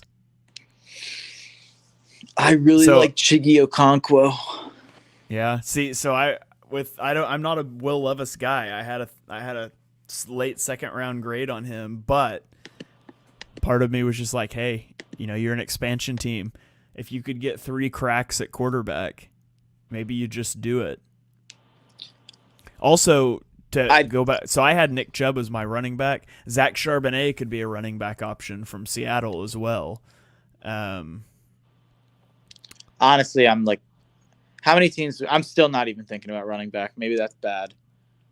I really like Chiggy Okonkwo. Yeah. See, so I'm not a Will Levis guy. I had a late second round grade on him, but part of me was just like, hey, you're an expansion team. If you could get 3 cracks at quarterback, maybe you just do it. Also, go back, so I had Nick Chubb as my running back. Zach Charbonnet could be a running back option from Seattle as well. Honestly, I'm like, how many teams? I'm still not even thinking about running back. Maybe that's bad,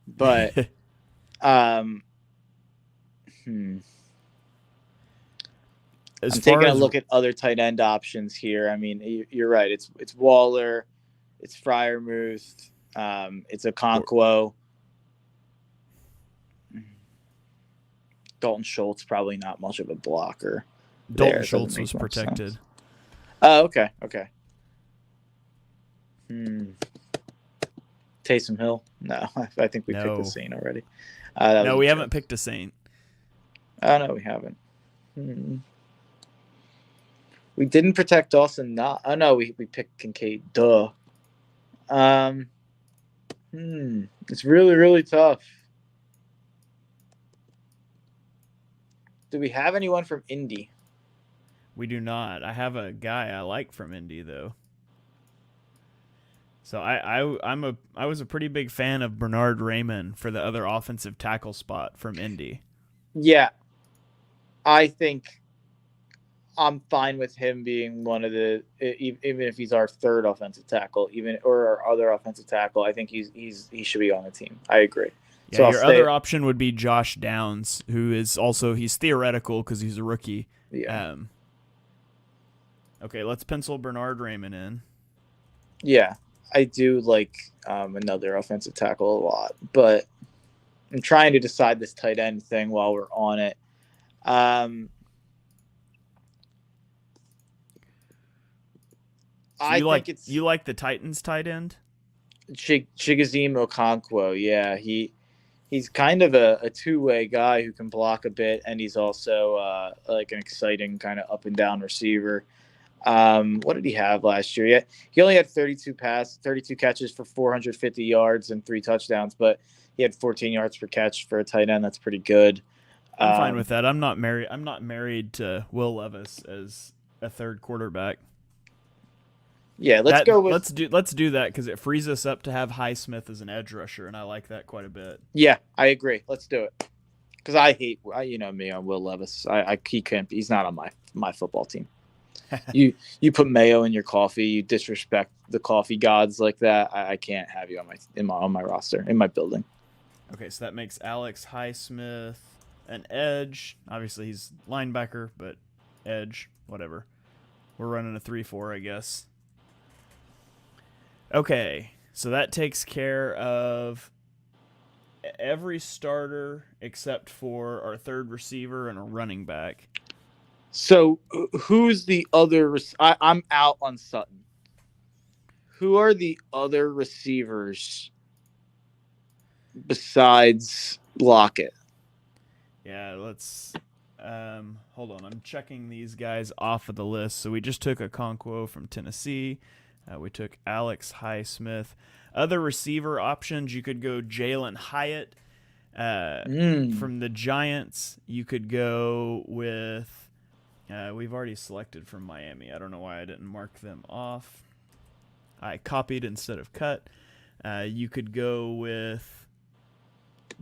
but I'm taking a look at other tight end options here. I mean, you're right. It's Waller, it's Freiermuth, it's Okonkwo. Dalton Schultz, probably not much of a blocker. Dalton Schultz was protected. Sense. Oh, okay. Taysom Hill? No, I think we picked the Saint already. No, we haven't picked a Saint. Oh, no, we haven't. We didn't protect Dawson. Oh, no, we picked Kincaid. Duh. It's really, really tough. Do we have anyone from Indy? We do not. I have a guy I like from Indy, though. So I was a pretty big fan of Bernard Raymond for the other offensive tackle spot from Indy. Yeah, I think I'm fine with him being one of the even if he's our third offensive tackle, even or our other offensive tackle. I think he should be on the team. I agree. Yeah, So I'll your stay. other option would be Josh Downs, who is also he's theoretical because he's a rookie. Yeah, Um, okay, let's pencil Bernard Raymond in. yeah. I do like another offensive tackle a lot, but I'm trying to decide this tight end thing while we're on it. Um, So I think it's you like the Titans tight end? Chigoziem Okonkwo. Yeah, he's kind of a two-way guy who can block a bit, and he's also like an exciting kind of up and down receiver. What did he have last year? Yeah, he only had 32 catches for 450 yards and 3 touchdowns, but he had 14 yards per catch for a tight end. That's pretty good. I'm fine with Um, that. I'm not married to Will Levis as a third quarterback. yeah, let's That go with let's do that because it frees us up to have Highsmith as an edge rusher, and I like that quite a bit. yeah. I agree. Let's do it because I hate you know me on Will Levis. He can't. He's not on my football team. You put mayo in your coffee. You disrespect the coffee gods like that. I can't have you on my roster in my building. Okay, so that makes Alex Highsmith an edge. Obviously, he's linebacker, but edge, whatever. We're running a 3-4, I guess. Okay, so that takes care of every starter except for our third receiver and a running back. So who's the other? I'm out on Sutton. Who are the other receivers besides Lockett? Yeah, let's hold on. I'm checking these guys off of the list. So we just took a Okonkwo from Tennessee. We took Alex Highsmith. Other receiver options, you could go Jalen Hyatt from the Giants. You could go with. We've already selected from Miami. I don't know why I didn't mark them off. I copied instead of cut. You could go with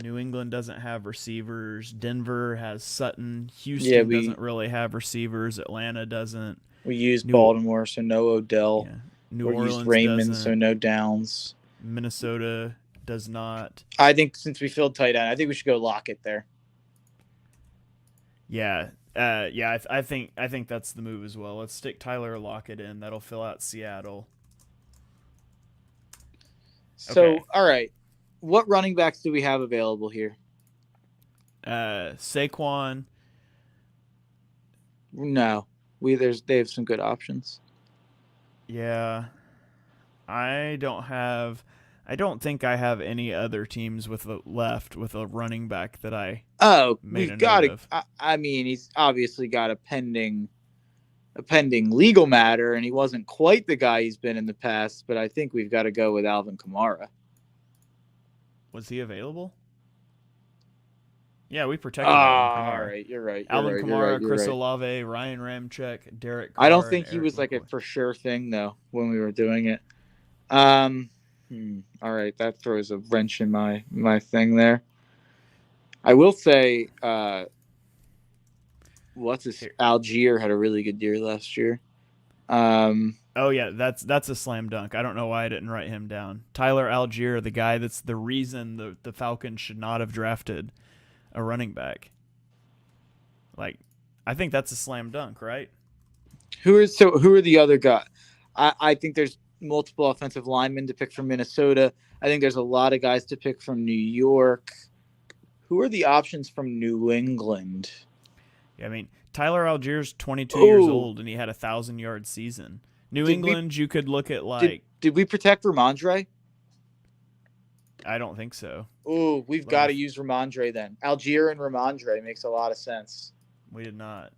New England doesn't have receivers. Denver has Sutton. Yeah, Houston doesn't really have receivers. Atlanta doesn't. we used New Baltimore, so no Odell. yeah. New Or used Orleans Raymond, so doesn't. no Downs. Minnesota does not. I think since we filled tight end, I think we should go Lockett there. Yeah. I think that's the move as well. Let's stick Tyler Lockett in. That'll fill out Seattle. So, Okay. all right. What running backs do we have available here? Saquon. No. They have some good options. Yeah. I don't think I have any other teams with a left with a running back that I made a note of. I mean, he's obviously got a pending legal matter, and he wasn't quite the guy he's been in the past, but I think we've got to go with Alvin Kamara. Was he available? Yeah, we protected Alvin Kamara. All right, you're right. Alvin Kamara, Chris right. Olave, Ryan Ramczyk, Derek Carr. I don't think and he Eric was like a McCoy. for sure thing though when we were doing it. All right, that throws a wrench in my thing there. I will say, Algier had a really good year last year. Oh yeah, that's a slam dunk. I don't know why I didn't write him down. Tyler Algier, the guy that's the reason the Falcons should not have drafted a running back. Like, I think that's a slam dunk, right? Who are the other guys? I think there's multiple offensive linemen to pick from Minnesota. I think there's a lot of guys to pick from New York. Who are the options from New England? Yeah, I mean, Tyler Algier's 22 years old and he had 1,000-yard season. New England, you could look at like. Did we protect Ramondre? I don't think so. Oh, we've got to use Ramondre then. Algier and Ramondre makes a lot of sense. We did not.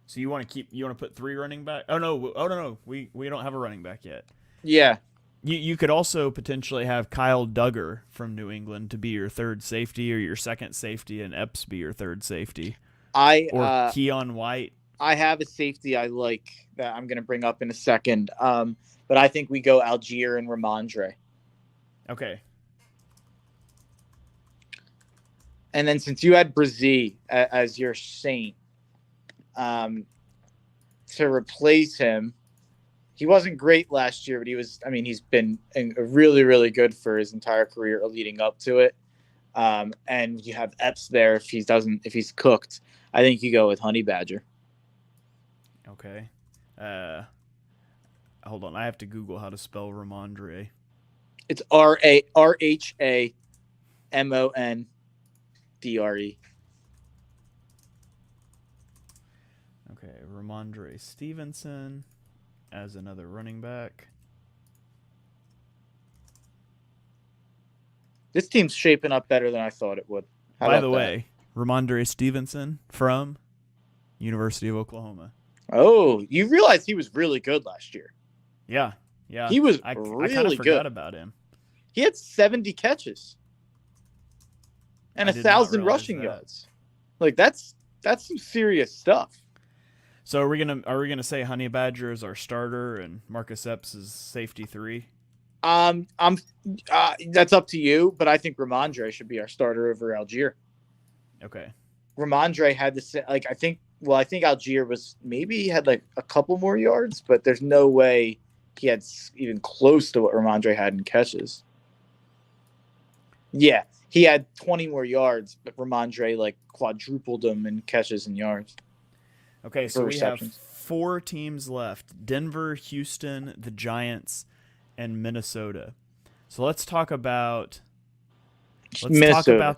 So you want to put 3 running back? Oh no. We don't have a running back yet. Yeah. You could also potentially have Kyle Duggar from New England to be your third safety or your second safety, and Epps be your third safety. Or Keon White. I have a safety I like that I'm going to bring up in a second. But I think we go Algier and Ramondre. Okay. And then since you had Brazil as your saint, to replace him. He wasn't great last year, but he was. I mean, he's been really, really good for his entire career leading up to it. And you have Epps there if he's cooked. I think you go with Honey Badger. Okay. Hold on. I have to Google how to spell Ramondre. It's RAHAMONDRE. Okay, Ramondre Stevenson as another running back. This team's shaping up better than I thought it would. By the way, Ramondre Stevenson from University of Oklahoma. Oh, you realize he was really good last year. Yeah. He was I really kind of forgot good about him. He had 70 catches and 1,000 rushing yards. Like that's some serious stuff. So are we gonna say Honey Badger is our starter and Marcus Epps is safety 3? That's up to you, but I think Ramondre should be our starter over Algier. Okay. Ramondre had I think Algier he had like a couple more yards, but there's no way he had even close to what Ramondre had in catches. Yeah, he had 20 more yards, but Ramondre like quadrupled him in catches and yards. Okay, so we have 4 teams left: Denver, Houston, the Giants, and Minnesota. So let's talk about Minnesota.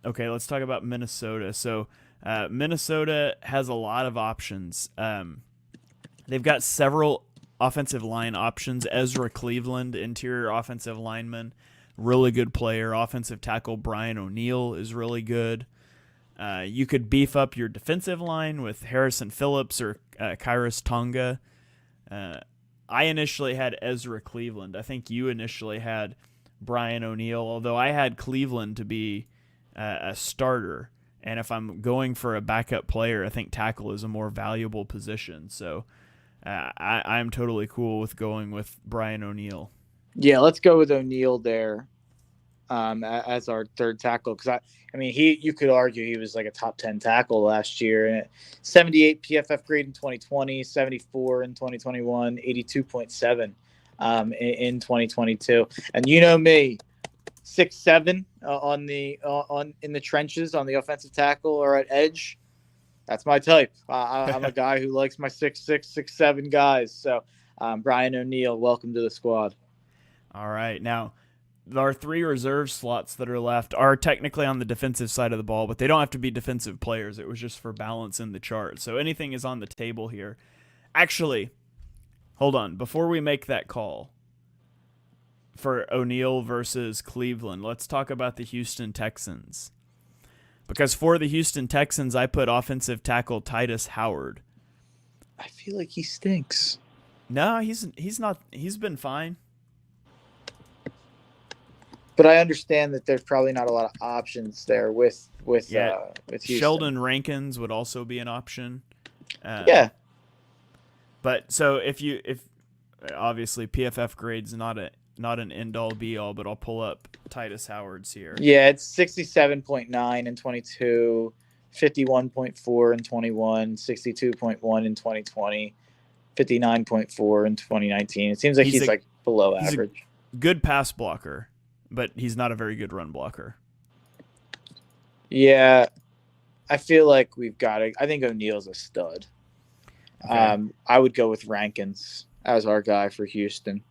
Let's talk about Minnesota. So Minnesota has a lot of options. They've got several offensive line options. Ezra Cleveland, interior offensive lineman, really good player. Offensive tackle Brian O'Neill is really good. You could beef up your defensive line with Harrison Phillips or Kairos Tonga. I initially had Ezra Cleveland. I think you initially had Brian O'Neill, although I had Cleveland to be a starter. And if I'm going for a backup player, I think tackle is a more valuable position. So I'm totally cool with going with Brian O'Neill. Yeah, let's go with O'Neill there as our third tackle. Because you could argue he was like a top 10 tackle last year. 78 PFF grade in 2020, 74 in 2021, 82.7 in 2022. And you know me, 6'7" in the trenches on the offensive tackle or at edge. That's my type. I'm a guy who likes my 6'6", 6'7" guys. So Brian O'Neill, welcome to the squad. All right. Now, our 3 reserve slots that are left are technically on the defensive side of the ball, but they don't have to be defensive players. It was just for balance in the chart. So anything is on the table here. Actually, hold on. Before we make that call for O'Neill versus Cleveland, let's talk about the Houston Texans. Because for the Houston Texans, I put offensive tackle Titus Howard. I feel like he stinks. No, he's not. He's been fine. But I understand that there's probably not a lot of options there with Houston. Sheldon Rankins would also be an option. Yeah. But so if obviously PFF grade's not an end all be all, but I'll pull up Titus Howard's here. Yeah, it's 67.9 in 22, 51.4 in 21, 62.1 in 2020, 59.4 in 2019. It seems like he's like below average. Good pass blocker, but he's not a very good run blocker. Yeah, I feel like we've got it. I think O'Neill's a stud. Okay. I would go with Rankins as our guy for Houston.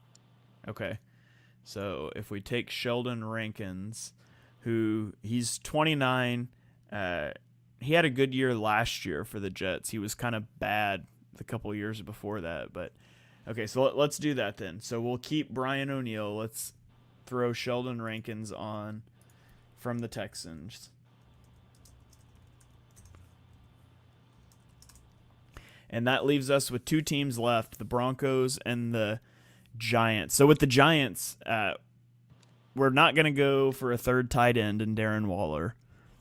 Okay. So if we take Sheldon Rankins, who he's 29, he had a good year last year for the Jets. He was kind of bad the couple years before that, but okay. So let's do that then. So we'll keep Brian O'Neill. Let's throw Sheldon Rankins on from the Texans. And that leaves us with 2 teams left, the Broncos and the Giants. So with the Giants, we're not going to go for a third tight end in Darren Waller.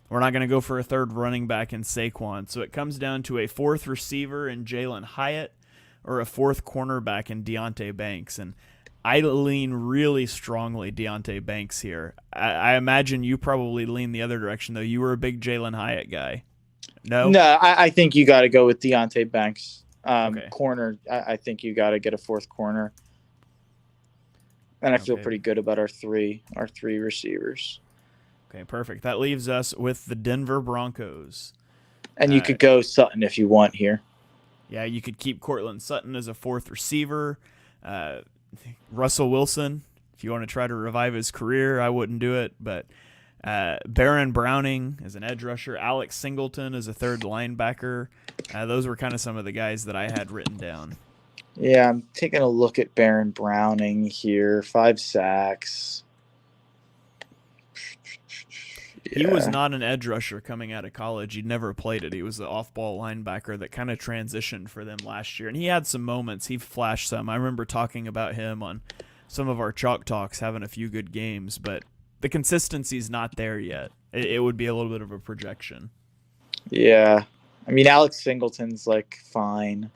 We're not going to go for a third running back in Saquon. So it comes down to a 4th receiver in Jalen Hyatt or a 4th cornerback in Deonte Banks. And I lean really strongly Deonte Banks here. I imagine you probably lean the other direction, though. You were a big Jalen Hyatt guy. No, I think you got to go with Deonte Banks. Okay. Corner, I think you got to get a fourth corner. And I feel Okay. pretty good about our three receivers. Okay, perfect. That leaves us with the Denver Broncos. And you could go Sutton if you want here. Yeah, you could keep Cortland Sutton as a fourth receiver. Russell Wilson, if you want to try to revive his career, I wouldn't do it. But Baron Browning as an edge rusher, Alex Singleton as a third linebacker. Those were kind of some of the guys that I had written down. Yeah, I'm taking a look at Baron Browning here. 5 sacks. Yeah. He was not an edge rusher coming out of college. He'd never played it. He was the off-ball linebacker that kind of transitioned for them last year. And he had some moments. He flashed some. I remember talking about him on some of our Chalk Talks, having a few good games. But the consistency's not there yet. It would be a little bit of a projection. Yeah. I mean, Alex Singleton's, fine.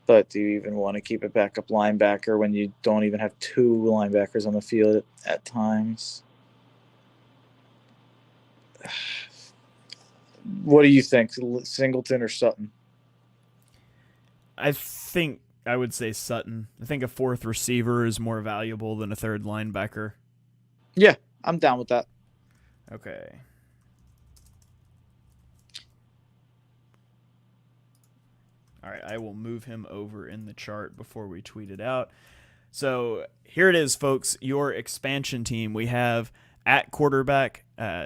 But do you even want to keep a backup linebacker when you don't even have 2 linebackers on the field at times? What do you think, Singleton or Sutton? I think I would say Sutton. I think a fourth receiver is more valuable than a third linebacker. Yeah, I'm down with that. Okay. All right, I will move him over in the chart before we tweet it out. So here it is, folks. Your expansion team. We have at quarterback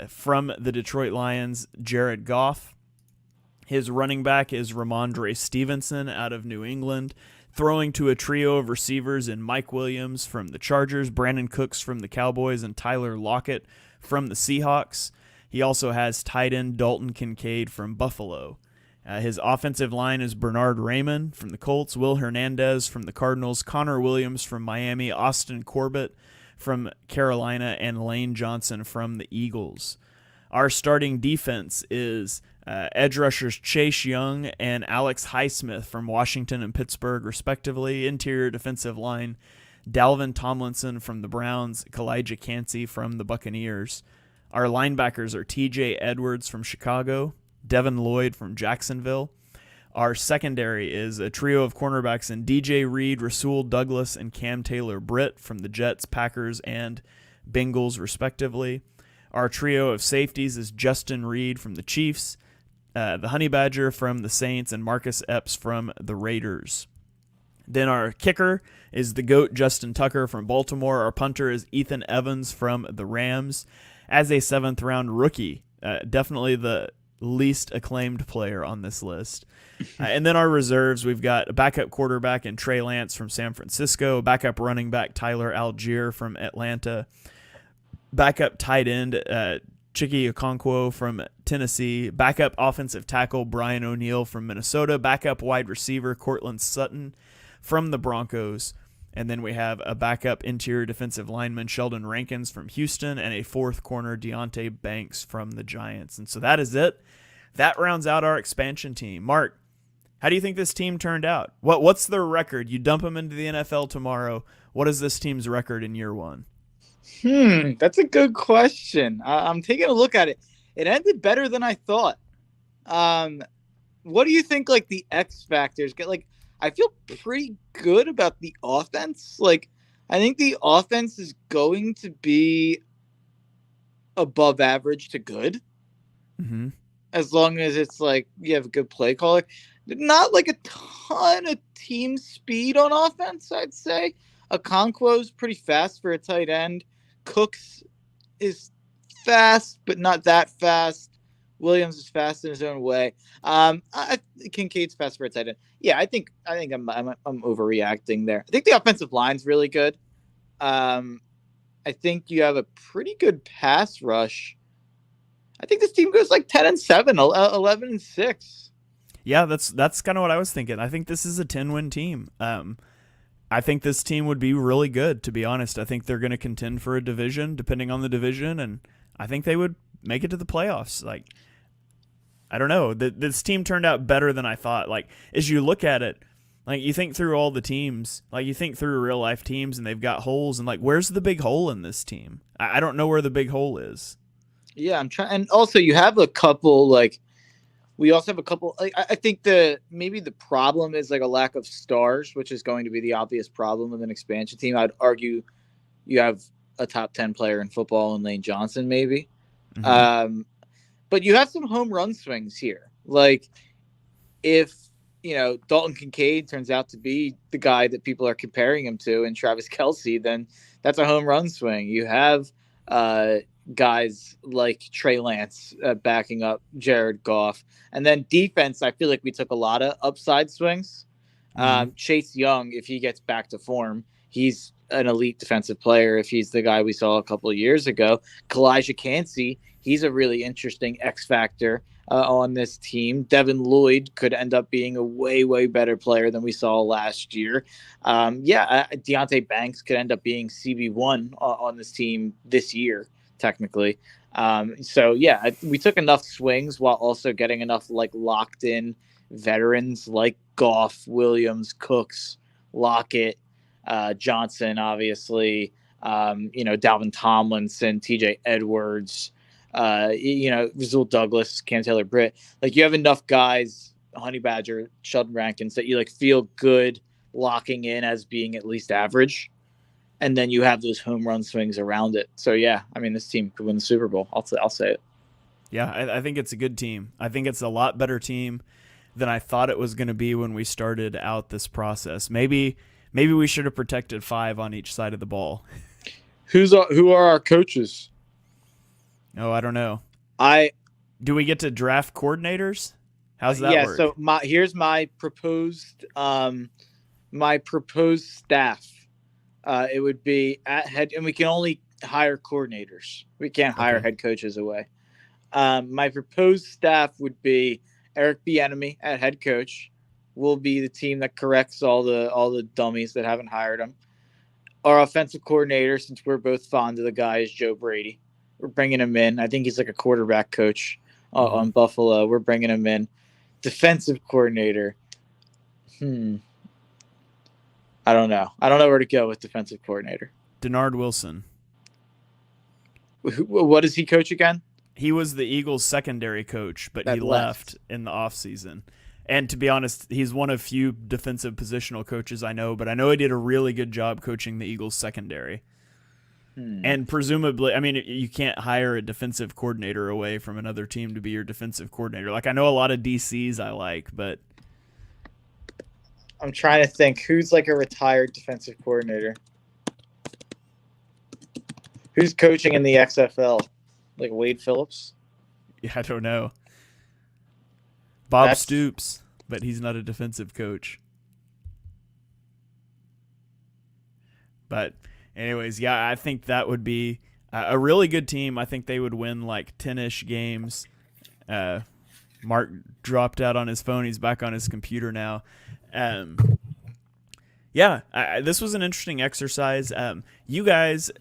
from the Detroit Lions, Jared Goff. His running back is Ramondre Stevenson out of New England. Throwing to a trio of receivers in Mike Williams from the Chargers, Brandon Cooks from the Cowboys, and Tyler Lockett from the Seahawks. He also has tight end Dalton Kincaid from Buffalo. His offensive line is Bernard Raymond from the Colts, Will Hernandez from the Cardinals, Connor Williams from Miami, Austin Corbett from Carolina, and Lane Johnson from the Eagles. Our starting defense is edge rushers Chase Young and Alex Highsmith from Washington and Pittsburgh, respectively. Interior defensive line, Dalvin Tomlinson from the Browns, Kalijah Cansey from the Buccaneers. Our linebackers are TJ Edwards from Chicago, Devin Lloyd from Jacksonville. Our secondary is a trio of cornerbacks in DJ Reed, Rasul Douglas, and Cam Taylor-Britt from the Jets, Packers, and Bengals, respectively. Our trio of safeties is Justin Reed from the Chiefs, the Honey Badger from the Saints, and Marcus Epps from the Raiders. Then our kicker is the GOAT Justin Tucker from Baltimore. Our punter is Ethan Evans from the Rams. As a 7th-round rookie, definitely the least acclaimed player on this list. And then our reserves, we've got a backup quarterback in Trey Lance from San Francisco, backup running back Tyler Algier from Atlanta, backup tight end Chike Okonkwo from Tennessee, backup offensive tackle Brian O'Neill from Minnesota, backup wide receiver Cortland Sutton from the Broncos, and then we have a backup interior defensive lineman Sheldon Rankins from Houston, and a 4th corner Deonte Banks from the Giants. And so that is it. That rounds out our expansion team. Mark, how do you think this team turned out? What's their record? You dump them into the NFL tomorrow. What is this team's record in year 1? That's a good question. I'm taking a look at it. It ended better than I thought. What do you think, the X factors? I feel pretty good about the offense. I think the offense is going to be above average to good. Mm-hmm. As long as it's you have a good play caller. Not a ton of team speed on offense, I'd say. Okonkwo's pretty fast for a tight end. Cooks is fast, but not that fast. Williams is fast in his own way. Kincaid's fast for a tight end. Yeah, I think I'm overreacting there. I think the offensive line's really good. I think you have a pretty good pass rush. I think this team goes 10-7, 11-6. Yeah, that's kind of what I was thinking. I think this is a 10-win team. I think this team would be really good, to be honest. I think they're going to contend for a division, depending on the division, and I think they would make it to the playoffs. I don't know. This team turned out better than I thought. As you look at it, you think through all the teams, you think through real-life teams, and they've got holes, and, where's the big hole in this team? I don't know where the big hole is. Yeah, I'm trying. And also, you have a couple, We also have a couple. Like, I think the maybe the problem is like a lack of stars, which is going to be the obvious problem with an expansion team. I'd argue you have a top 10 player in football in Lane Johnson, maybe. Mm-hmm. Um, but you have some home run swings here. Like if Dalton Kincaid turns out to be the guy that people are comparing him to, and Travis Kelsey, then that's a home run swing. You have uh, guys like Trey Lance backing up Jared Goff, and then defense. I feel like we took a lot of upside swings. Mm-hmm. Chase Young, if he gets back to form, he's an elite defensive player. If he's the guy we saw a couple of years ago, Kalijah Cansey, he's a really interesting X factor on this team. Devin Lloyd could end up being a way, way better player than we saw last year. Deontay Banks could end up being CB1 on this team this year, technically. We took enough swings while also getting enough like locked in veterans like Goff, Williams, Cooks, Lockett, Johnson, obviously, Dalvin Tomlinson, TJ Edwards, Rasul Douglas, Cam Taylor Britt. Like you have enough guys, Honey Badger, Sheldon Rankins, that you like feel good locking in as being at least average. And then you have those home run swings around it. So yeah, I mean, this team could win the Super Bowl. I'll say it. Yeah, I think it's a good team. I think it's a lot better team than I thought it was going to be when we started out this process. Maybe we should have protected 5 on each side of the ball. Who are our coaches? Oh, I don't know. I Do we get to draft coordinators? How's that work? So here's my proposed staff. It would be at head, and we can only hire coordinators. We can't hire head coaches away. My proposed staff would be Eric Bieniemy at head coach. Will be the team that corrects all the dummies that haven't hired him. Our offensive coordinator, since we're both fond of the guy, is Joe Brady. We're bringing him in. I think he's like a quarterback coach on Buffalo. We're bringing him in. Defensive coordinator. I don't know. I don't know where to go with defensive coordinator. Denard Wilson. What does he coach again? He was the Eagles' secondary coach, but he left in the offseason. And to be honest, he's one of few defensive positional coaches I know, but I know he did a really good job coaching the Eagles' secondary. And presumably, I mean, you can't hire a defensive coordinator away from another team to be your defensive coordinator. Like, I know a lot of DCs I like, but I'm trying to think who's like a retired defensive coordinator. Who's coaching in the XFL? Like Wade Phillips? Yeah, I don't know. Bob Stoops, but he's not a defensive coach. But anyways, yeah, I think that would be a really good team. I think they would win like 10-ish games. Mark dropped out on his phone. He's back on his computer now. This was an interesting exercise. You guys,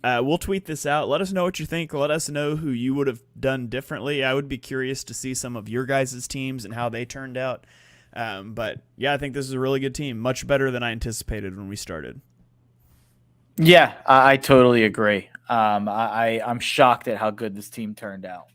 we'll tweet this out. Let us know what you think. Let us know who you would have done differently. I would be curious to see some of your guys' teams and how they turned out. But yeah, I think this is a really good team. Much better than I anticipated when we started. Yeah, I totally agree. I'm shocked at how good this team turned out.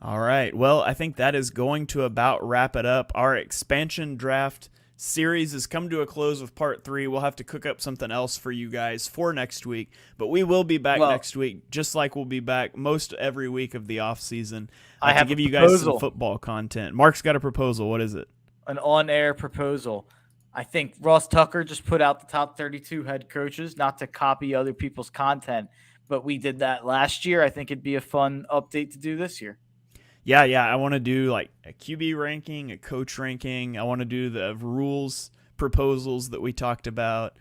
All right. Well, I think that is going to about wrap it up. Our expansion draft series has come to a close with part 3. We'll have to cook up something else for you guys for next week, but we will be back next week, just like we'll be back most every week of the off season. I have to give you guys some football content. Mark's got a proposal. What is it? An on-air proposal. I think Ross Tucker just put out the top 32 head coaches, not to copy other people's content, but we did that last year. I think it'd be a fun update to do this year. Yeah. I want to do like a QB ranking, a coach ranking. I want to do the rules proposals that we talked about.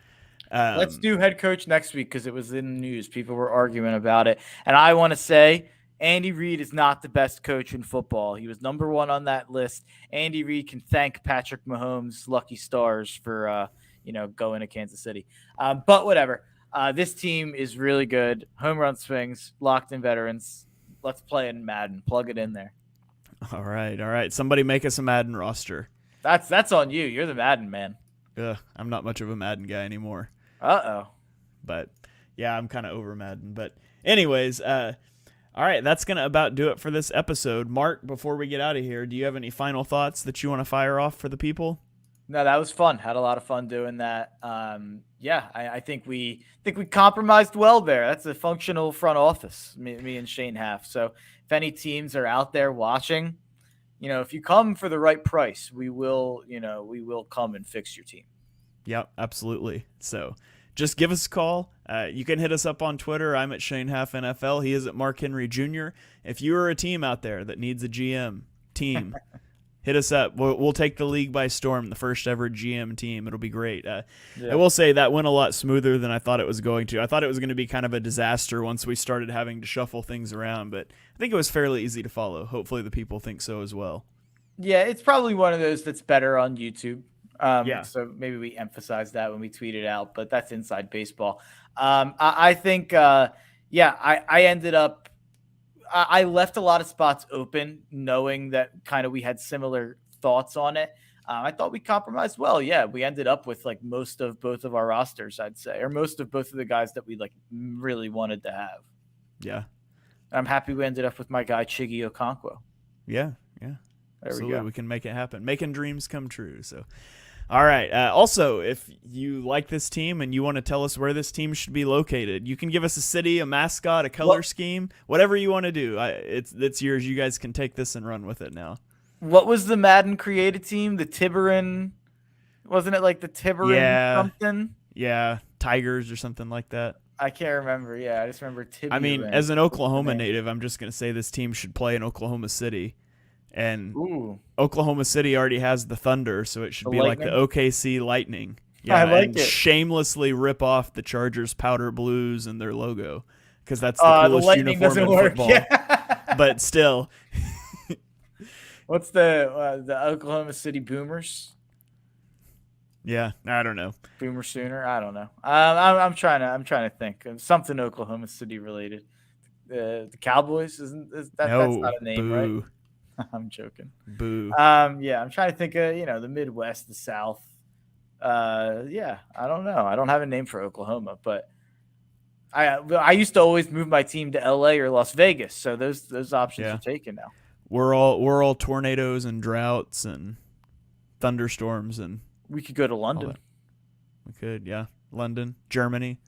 Let's do head coach next week because it was in the news. People were arguing about it. And I want to say Andy Reid is not the best coach in football. He was number 1 on that list. Andy Reid can thank Patrick Mahomes' lucky stars for, going to Kansas City. But whatever. This team is really good. Home run swings, locked in veterans. Let's play in Madden. Plug it in there. All right. Somebody make us a Madden roster. That's on you. You're the Madden man. I'm not much of a Madden guy anymore. Uh-oh. But yeah, I'm kind of over Madden. But anyways, all All right, that's going to about do it for this episode. Mark, before we get out of here, do you have any final thoughts that you want to fire off for the people? No, that was fun. Had a lot of fun doing that. I think we compromised well there. That's a functional front office, me and Shane have. So if any teams are out there watching, if you come for the right price, we will come and fix your team. Yep, absolutely. So just give us a call. You can hit us up on Twitter. I'm at Shane Half NFL. He is at Mark Henry Jr. If you are a team out there that needs a GM team, hit us up. We'll take the league by storm, the first ever GM team. It'll be great. I will say that went a lot smoother than I thought it was going to. I thought it was going to be kind of a disaster once we started having to shuffle things around, but I think it was fairly easy to follow. Hopefully the people think so as well. Yeah, it's probably one of those that's better on YouTube. So maybe we emphasize that when we tweet it out, but that's inside baseball. I think, I ended up, I left a lot of spots open knowing that kind of we had similar thoughts on it. I thought we compromised well. Yeah, we ended up with like most of both of our rosters, I'd say, or most of both of the guys that we like really wanted to have. Yeah. I'm happy we ended up with my guy, Chiggy Okonkwo. Yeah. There Absolutely. we go. We can make it happen. Making dreams come true. So, all right. Also, if you like this team and you want to tell us where this team should be located, you can give us a city, a mascot, a color scheme, whatever you want to do. It's yours. You guys can take this and run with it now. What was the Madden created team? The Tiburon? Wasn't it like the Tiburon something? Yeah, Tigers or something like that. I can't remember. Yeah, I just remember Tiburon. I mean, as an Oklahoma native, I'm just going to say this team should play in Oklahoma City. And Oklahoma City already has the Thunder, so it should be Lightning? like the OKC Lightning. Yeah, I like and it. Shamelessly rip off the Chargers powder blues and their logo because that's the coolest uniform in football. Yeah. But still, What's the Oklahoma City Boomers? yeah, I don't know. Boomer Sooner? I don't know. I'm trying to think of something Oklahoma City related. The Cowboys that's not a name, boo. right? I'm joking. Boo. I'm trying to think of the Midwest, the South. I don't know. I don't have a name for Oklahoma, but I used to always move my team to LA or Las Vegas, so those options are taken now. We're all tornadoes and droughts and thunderstorms, and we could go to London. We could, yeah. London, Germany.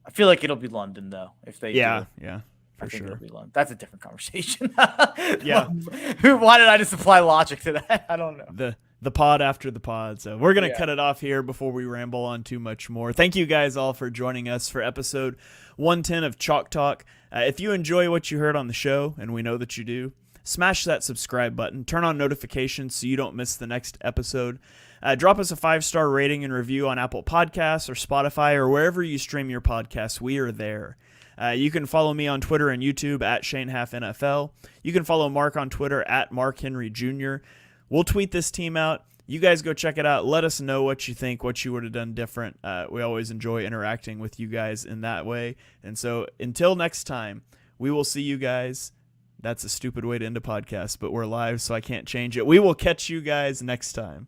I feel like it'll be London though, if they do. Yeah. I think sure. it'll be London. That's a different conversation. Yeah. Why did I just apply logic to that? I don't know. The pod after the pod. So we're going to cut it off here before we ramble on too much more. Thank you guys all for joining us for episode 110 of Chalk Talk. If you enjoy what you heard on the show, and we know that you do, smash that subscribe button. Turn on notifications so you don't miss the next episode. Drop us a 5-star rating and review on Apple Podcasts or Spotify or wherever you stream your podcasts. We are there. You can follow me on Twitter and YouTube at ShaneHalfNFL. You can follow Mark on Twitter at Mark Henry Jr. We'll tweet this team out. You guys go check it out. Let us know what you think, what you would have done different. We always enjoy interacting with you guys in that way. And so until next time, we will see you guys. That's a stupid way to end a podcast, but we're live, so I can't change it. We will catch you guys next time.